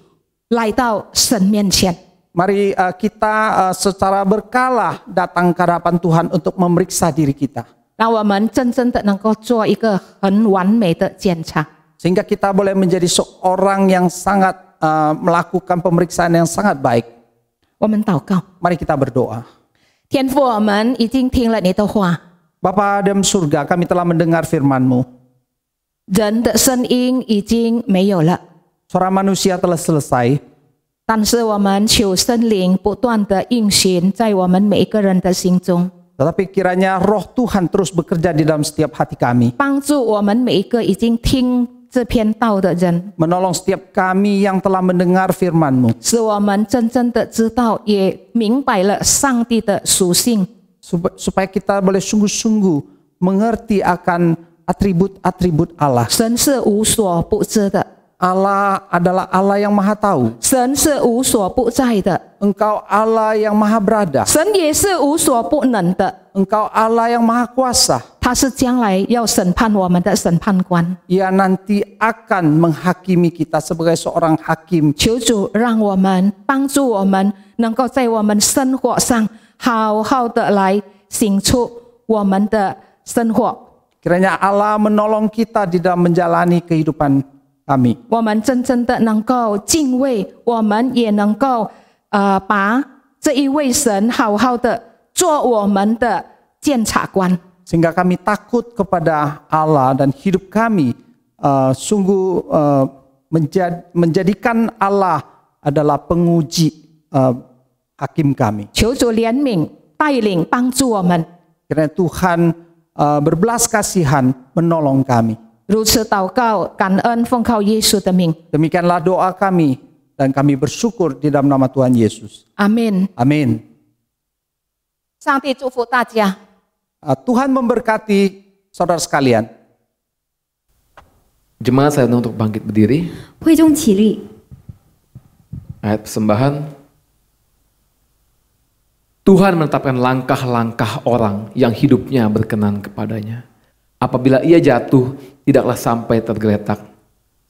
来到神面前。 Mari kita secara berkala datang ke hadapan Tuhan untuk memeriksa diri kita. 让我们真正的能够做一个很完美的检查。 Sehingga kita boleh menjadi seorang yang sangat melakukan pemeriksaan yang sangat baik. 我们祷告， Mari kita berdoa. 天父，我们已经听了你的话， Bapa dalam surga, kami telah mendengar firman-Mu. 人的声音已经没有了， Suara manusia telah selesai. 但是我们求圣灵不断的运行在我们每一个人的心中， Tetapi kiranya roh Tuhan terus bekerja di dalam setiap hati kami. 帮助我们每一个已经听这篇道的人， Menolong setiap kami yang telah mendengar firman-Mu. 使我们真正的知道也明白了上帝的属性， Supaya kita boleh sungguh-sungguh mengerti akan atribut-atribut Allah. 神是无所不知的， Allah adalah Allah yang maha tahu. 神是无所不在的， Engkau Allah yang maha berada. 神也是无所不能的， Engkau Allah yang maha kuasa. 他是将来要审判我们的审判官。 Ia nanti akan menghakimi kita sebagai seorang hakim. 求主让我们帮助我们，能够在我们生活上好好的来行出我们的生活。Kiranya Allah menolong kita di dalam menjalani kehidupan kami. 我们真正的能够敬畏，我们也能够把这一位神好好的做我们的监察官。 Sehingga kami takut kepada Allah dan hidup kami sungguh menjadikan Allah adalah penguji hakim kami. 求主怜悯、带领、帮助我们。 Kiranya Tuhan berbelas kasihan menolong kami. 如此祷告，感恩，奉靠耶稣的名， Demikianlah doa kami dan kami bersyukur di dalam nama Tuhan Yesus. 阿门。 Amin. 上帝祝福大家。 Tuhan memberkati saudara sekalian. Jemaat saya undang untuk bangkit berdiri. 会众起立， Ayat persembahan. Tuhan menetapkan langkah-langkah orang yang hidupnya berkenan kepadanya. Apabila ia jatuh, tidaklah sampai tergeletak.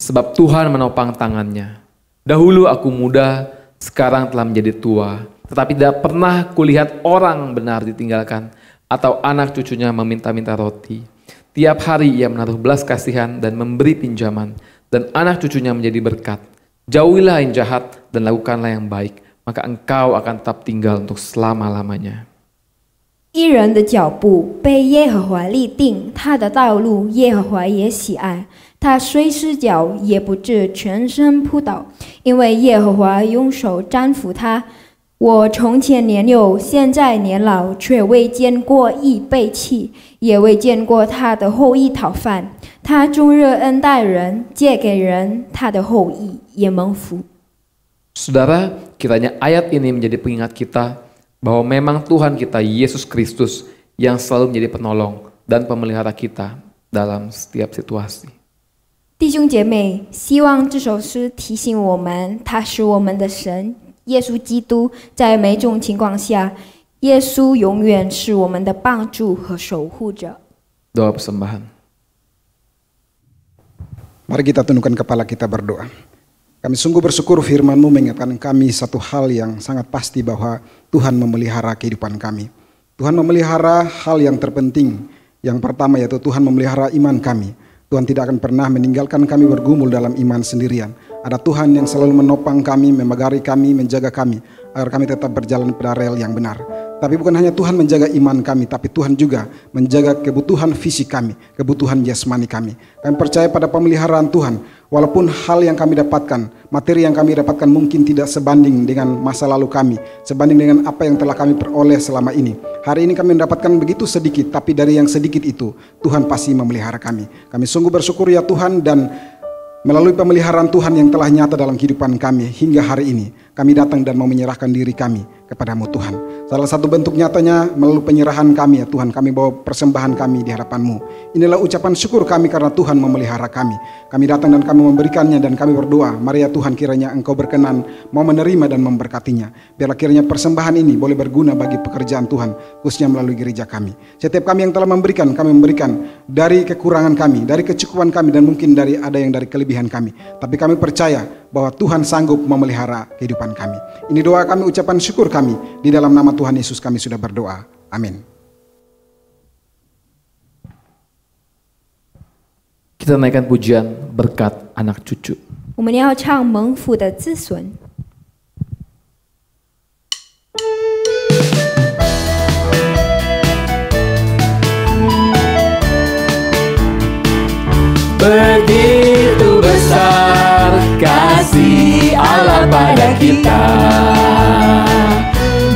Sebab Tuhan menopang tangannya. Dahulu aku muda, sekarang telah menjadi tua. Tetapi tidak pernah kulihat orang benar ditinggalkan, atau anak cucunya meminta-minta roti. Tiap hari ia menaruh belas kasihan dan memberi pinjaman, dan anak cucunya menjadi berkat. Jauhilah yang jahat dan lakukanlah yang baik, maka engkau akan tetap tinggal untuk selama-lamanya. 一人的脚步被耶和华立定，他的道路耶和华也喜爱。他虽失脚，也不至全身扑倒，因为耶和华用手搀扶他。我从前年幼，现在年老，却未见过义背弃，也未见过他的后裔讨饭。他终日恩待人，借给人，他的后裔也蒙福。 Saudara, kiranya ayat ini menjadi pengingat kita bahwa memang Tuhan kita Yesus Kristus yang selalu menjadi penolong dan pemelihara kita dalam setiap situasi. 弟兄姐妹，希望这首诗提醒我们，他是我们的神。 耶稣基督在每种情况下，耶稣永远是我们的帮助和守护者。 Doa persembahan. Mari kita tundukkan kepala kita berdoa. Kami sungguh bersyukur firman-Mu mengingatkan kami satu hal yang sangat pasti bahwa Tuhan memelihara kehidupan kami. Tuhan memelihara hal yang terpenting. Yang pertama yaitu Tuhan memelihara iman kami. Tuhan tidak akan pernah meninggalkan kami bergumul dalam iman sendirian. Ada Tuhan yang selalu menopang kami, memagari kami, menjaga kami, agar kami tetap berjalan pada rel yang benar. Tapi bukan hanya Tuhan menjaga iman kami, tapi Tuhan juga menjaga kebutuhan fisik kami, kebutuhan jasmani kami. Kami percaya pada pemeliharaan Tuhan, walaupun hal yang kami dapatkan, materi yang kami dapatkan mungkin tidak sebanding dengan masa lalu kami, sebanding dengan apa yang telah kami peroleh selama ini. Hari ini kami mendapatkan begitu sedikit, tapi dari yang sedikit itu, Tuhan pasti memelihara kami. Kami sungguh bersyukur ya Tuhan, dan melalui pemeliharaan Tuhan yang telah nyata dalam kehidupan kami hingga hari ini, kami datang dan mau menyerahkan diri kami kepadamu Tuhan. Salah satu bentuk nyatanya melalui penyerahan kami ya Tuhan, kami bawa persembahan kami di hadapan-Mu. Inilah ucapan syukur kami karena Tuhan memelihara kami. Kami datang dan kami memberikannya dan kami berdoa, mari ya Tuhan kiranya Engkau berkenan mau menerima dan memberkatinya. Biarlah kiranya persembahan ini boleh berguna bagi pekerjaan Tuhan, khususnya melalui gereja kami. Setiap kami yang telah memberikan, kami memberikan dari kekurangan kami, dari kecukupan kami, dan mungkin ada yang dari kelebihan kami. Tapi kami percaya bahwa Tuhan sanggup memelihara kehidupan kami. Ini doa kami, ucapan syukur kami. Di dalam nama Tuhan Yesus kami sudah berdoa. Amin. Kita naikkan pujian berkat anak cucu. 我们要唱蒙福的子孙。 Begitu besar kasih Allah pada kita.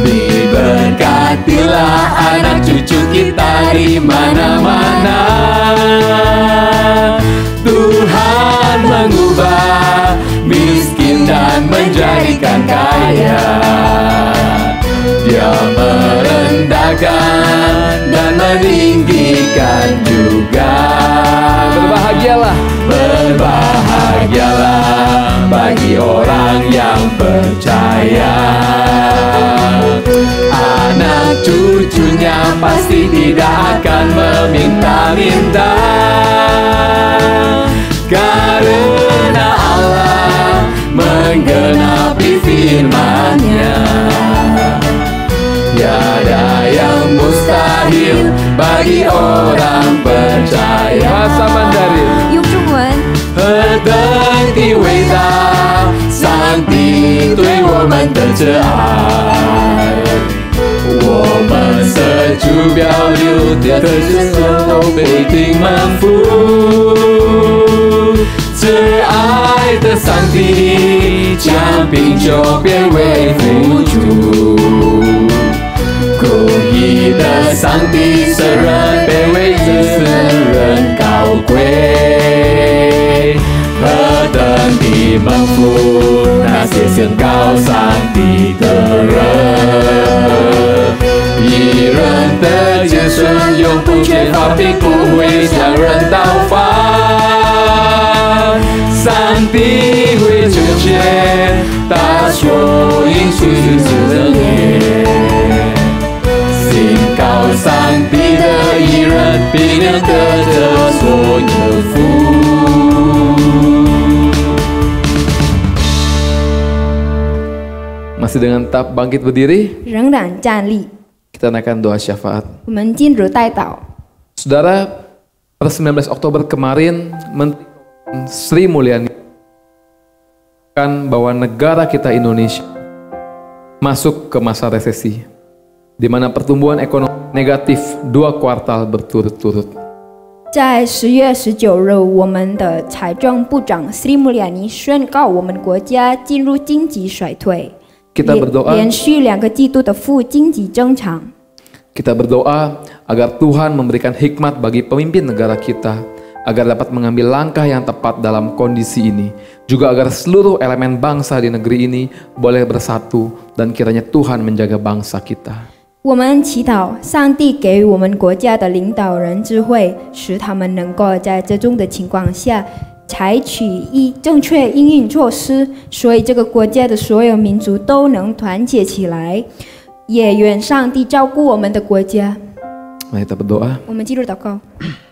Diberkatilah anak cucu kita di mana-mana. Tuhan mengubah miskin dan menjadikan kaya. Dia merendahkan dan meninggikan juga. Berbahagialah, berbahagialah bagi orang yang percaya. Anak cucunya pasti tidak akan meminta-minta, karena Allah menggenapi firman-Nya. Tiada yang mustahil bagi orang percaya. 这爱，我们舍主表流的时候被定满腹。这爱的上帝将贫穷变为富足，公义的上帝使人卑微，使人高贵。何等的蒙福那些宣告上帝的人，义人的子孙永不缺乏，并不会向人倒翻。上帝会成全他所应许之言，信靠上帝的义人必能得着所有福。 Masih dengan tahap bangkit berdiri, 仍然站立， kita naikkan doa syafaat. 我们进入代祷。 Saudara, pada 19 Oktober kemarin, Menteri Sri Mulyani kan bahwa negara kita Indonesia masuk ke masa resesi, di mana pertumbuhan ekonomi negatif 2 kuartal berturut-turut. 在10月19日，我们的财政部长 Sri Mulyani 宣告我们国家进入经济衰退， Kita berdoa, 连续2个季度的负经济增长。 kita berdoa agar Tuhan memberikan hikmat bagi pemimpin negara kita, agar dapat mengambil langkah yang tepat dalam kondisi ini. Juga agar seluruh elemen bangsa di negeri ini boleh bersatu dan kiranya Tuhan menjaga bangsa kita. 我们祈祷上帝给予我们国家的领导人智慧，使他们能够在这种的情况下采取正确因应措施，所以这个国家的所有民族都能团结起来。也愿上帝照顾我们的国家。 Mari kita berdoa. 我们进入祷告。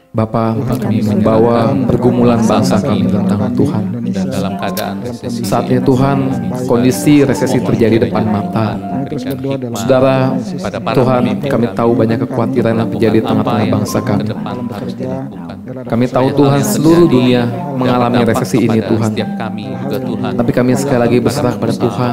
Bapa, kami membawa pergumulan bangsa kami tentang Tuhan. Dan dalam keadaan resesi Saat ini Tuhan, kondisi resesi terjadi depan mata. Saudara, Tuhan, kami tahu banyak kekhawatiran yang terjadi di tengah-tengah bangsa kami. Kami tahu Tuhan, seluruh dunia mengalami resesi ini Tuhan. Tapi kami sekali lagi berserah kepada Tuhan.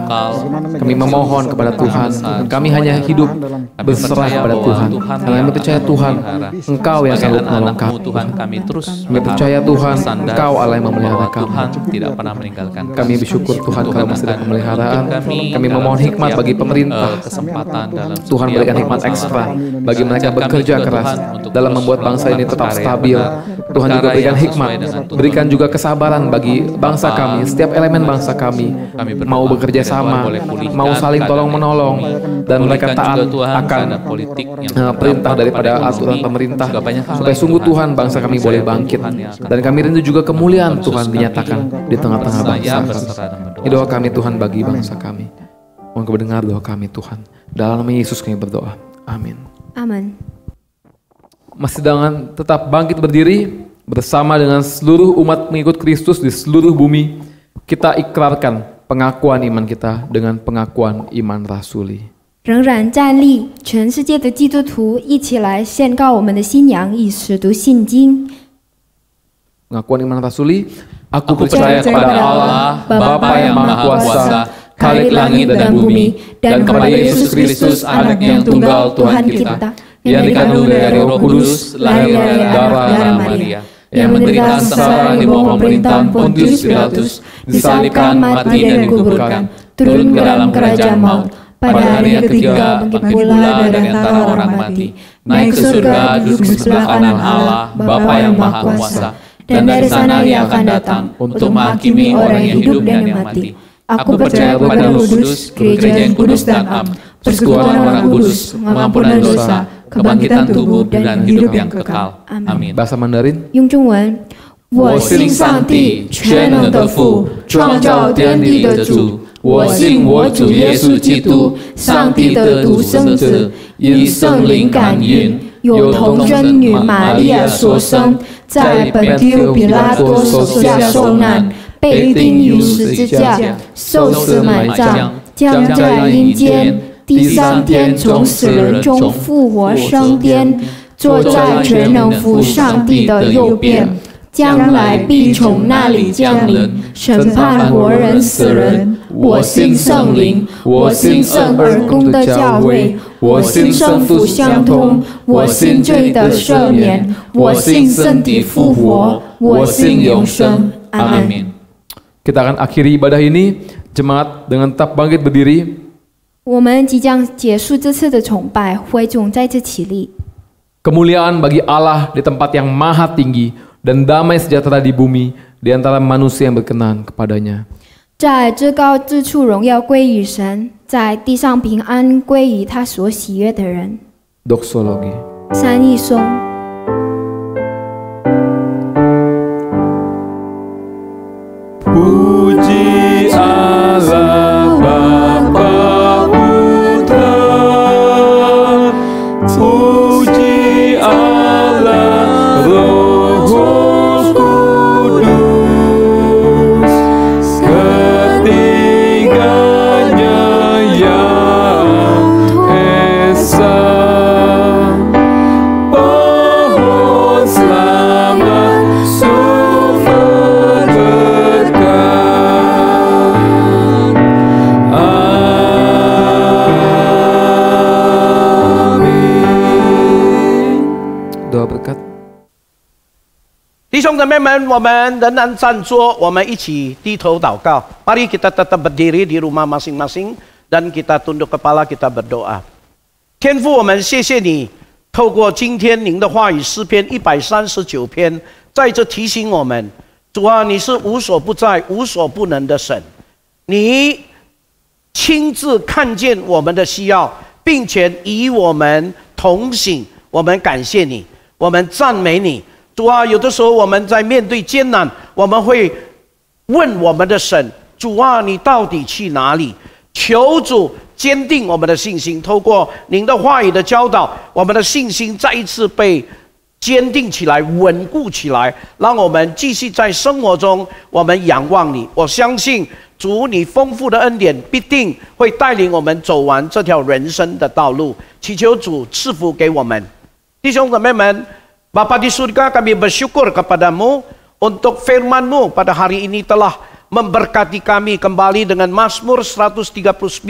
Kami memohon kepada Tuhan. Kami hanya hidup berserah kepada Tuhan. Karena kami percaya Tuhan, Engkau yang selalu menolong kami. Tuhan kami terus Kami percaya Tuhan, Engkau Allah yang memelihara kami. Tuhan tidak pernah meninggalkan Kami bersyukur Tuhan kalau masih ada pemeliharaan. Kami memohon hikmat bagi pemerintah. kesempatan dalam Tuhan berikan hikmat ekstra bagi mereka bekerja keras dalam membuat bangsa ini tetap stabil. Tuhan juga berikan hikmat, berikan juga kesabaran bagi bangsa kami. Setiap elemen bangsa kami mau bekerja sama, mau saling tolong menolong, dan mereka taat akan perintah daripada aturan pemerintah, supaya sungguh Tuhan bangsa kami boleh bangkit. Dan kami rindu juga kemuliaan Tuhan dinyatakan di tengah-tengah bangsa kami. Ini doa kami Tuhan bagi bangsa kami. Mohon Kau mendengar doa kami Tuhan. Dalam nama Yesus kami berdoa. Amin. Amin. Masih dengan tetap bangkit berdiri bersama dengan seluruh umat pengikut Kristus di seluruh bumi, kita ikrarkan pengakuan iman kita dengan pengakuan iman rasuli. 仍然站立，全世界的基督徒一起来宣告我们的信仰，以使徒信经。 Pengakuan iman rasuli, aku percaya kepada Allah, Bapa yang Maha Kuasa, Khalik langit dan bumi, dan kepada Yesus Kristus, Anak yang tunggal Tuhan kita, yang dikandung dari Roh Kudus, lahir dari darah Maria, yang menderita sengsara di bawah pemerintahan Pontius Pilatus, disalibkan, mati dan dikuburkan, turun ke dalam kerajaan maut. Pada hari yang ketiga bangkit pula dari antara orang mati, naik ke surga, duduk di sebelah kanan Allah, Bapa yang Maha Kuasa, dan dari sana Ia akan datang untuk menghakimi orang yang hidup dan yang mati. Aku percaya kepada Roh Kudus, gereja yang kudus dan am, persekutuan orang kudus, pengampunan dosa, kebangkitan tubuh dan hidup yang kekal. Amin. Bahasa Mandarin. 用中文，我信上帝全能的父，创造天地的主。 我信我主耶稣基督，上帝的独生子，因圣灵感孕，有童真女玛利亚所生，在本丢比拉多手下受难，被钉于十字架，受死埋葬，将在阴间，第3天从死人中复活升天，坐在全能父上帝的右边。 将来必从那里降临，审判活人死人。我信圣灵，我信圣而公的教会，我信圣父相通，我信罪的赦免，我信身体复活，我信永生。阿门。 Kita akan akhiri ibadah ini, jemaat dengan tetap bangkit berdiri. 我们即将结束这次的崇拜，会众再次起立。 Kemuliaan bagi Allah di tempat yang maha tinggi dan damai sejahtera di bumi di antara manusia yang berkenan kepadanya. 在至高之处荣耀归于神，在地上平安归于他所喜悦的人。 Doxologi. 三一颂。 Puji Allah Bapa Putra, puji Allah Roh Kudus, ketiganya yang esa. Pohon selamat sumber Doa berkat. 弟兄姊妹们，我们仍然站桌，我们一起低头祷告。Mari kita tetap berdiri di rumah masing-masing dan kita tunduk kepala, kita berdoa. 天父，我们谢谢你，透过今天您的话语诗篇139篇，在这提醒我们，主啊，你是无所不在、无所不能的神，你亲自看见我们的需要，并且与我们同行。我们感谢你，我们赞美你。主啊，有的时候我们在面对艰难，我们会问我们的神：主啊，你到底去哪里？求主坚定我们的信心，透过您的话语的教导，我们的信心再一次被坚定起来、稳固起来，让我们继续在生活中我们仰望你。我相信主，你丰富的恩典必定会带领我们走完这条人生的道路。祈求主赐福给我们。弟兄姊妹们， Bapa di surga, kami bersyukur kepadamu untuk firman-Mu pada hari ini telah memberkati kami kembali dengan Mazmur 139,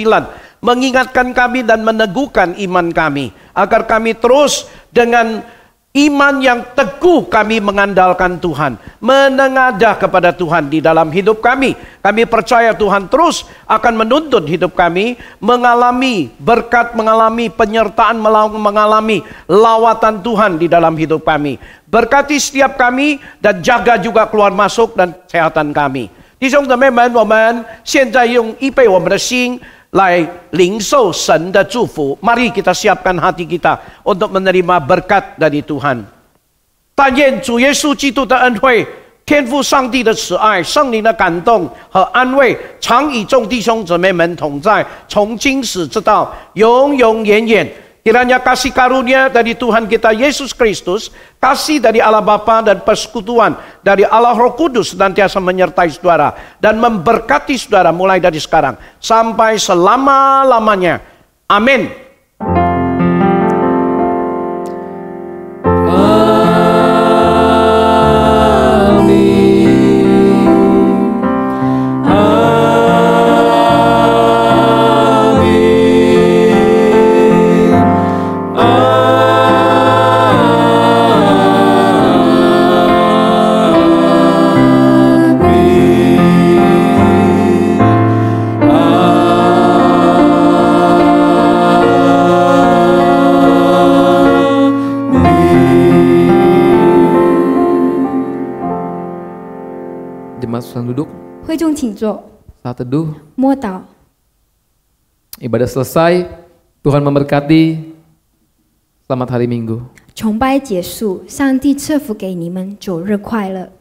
mengingatkan kami dan meneguhkan iman kami, agar kami terus dengan iman yang teguh kami mengandalkan Tuhan, menengadah kepada Tuhan di dalam hidup kami. Kami percaya Tuhan terus akan menuntun hidup kami, mengalami berkat, mengalami penyertaan, mengalami lawatan Tuhan di dalam hidup kami. Berkati setiap kami dan jaga juga keluar masuk dan kesehatan kami. 弟兄姊妹们，我们现在用预备我们的心来领受神的祝福。Mari kita siapkan hati kita untuk menerima berkat dari Tuhan. 但愿主耶稣基督的恩惠、天父上帝的慈爱、圣灵的感动和安慰，常与众弟兄姊妹们同在，从今时直到永永远远。 Kiranya kasih karunia dari Tuhan kita Yesus Kristus, kasih dari Allah Bapa dan persekutuan dari Allah Roh Kudus senantiasa menyertai saudara dan memberkati saudara mulai dari sekarang sampai selama-lamanya. Amin. Jemaat sedang duduk. 会众请坐， Saat teduh. 默祷。 Ibadah selesai. Tuhan memberkati. Selamat hari Minggu. 崇拜结束，上帝赐福给你们，主日快乐。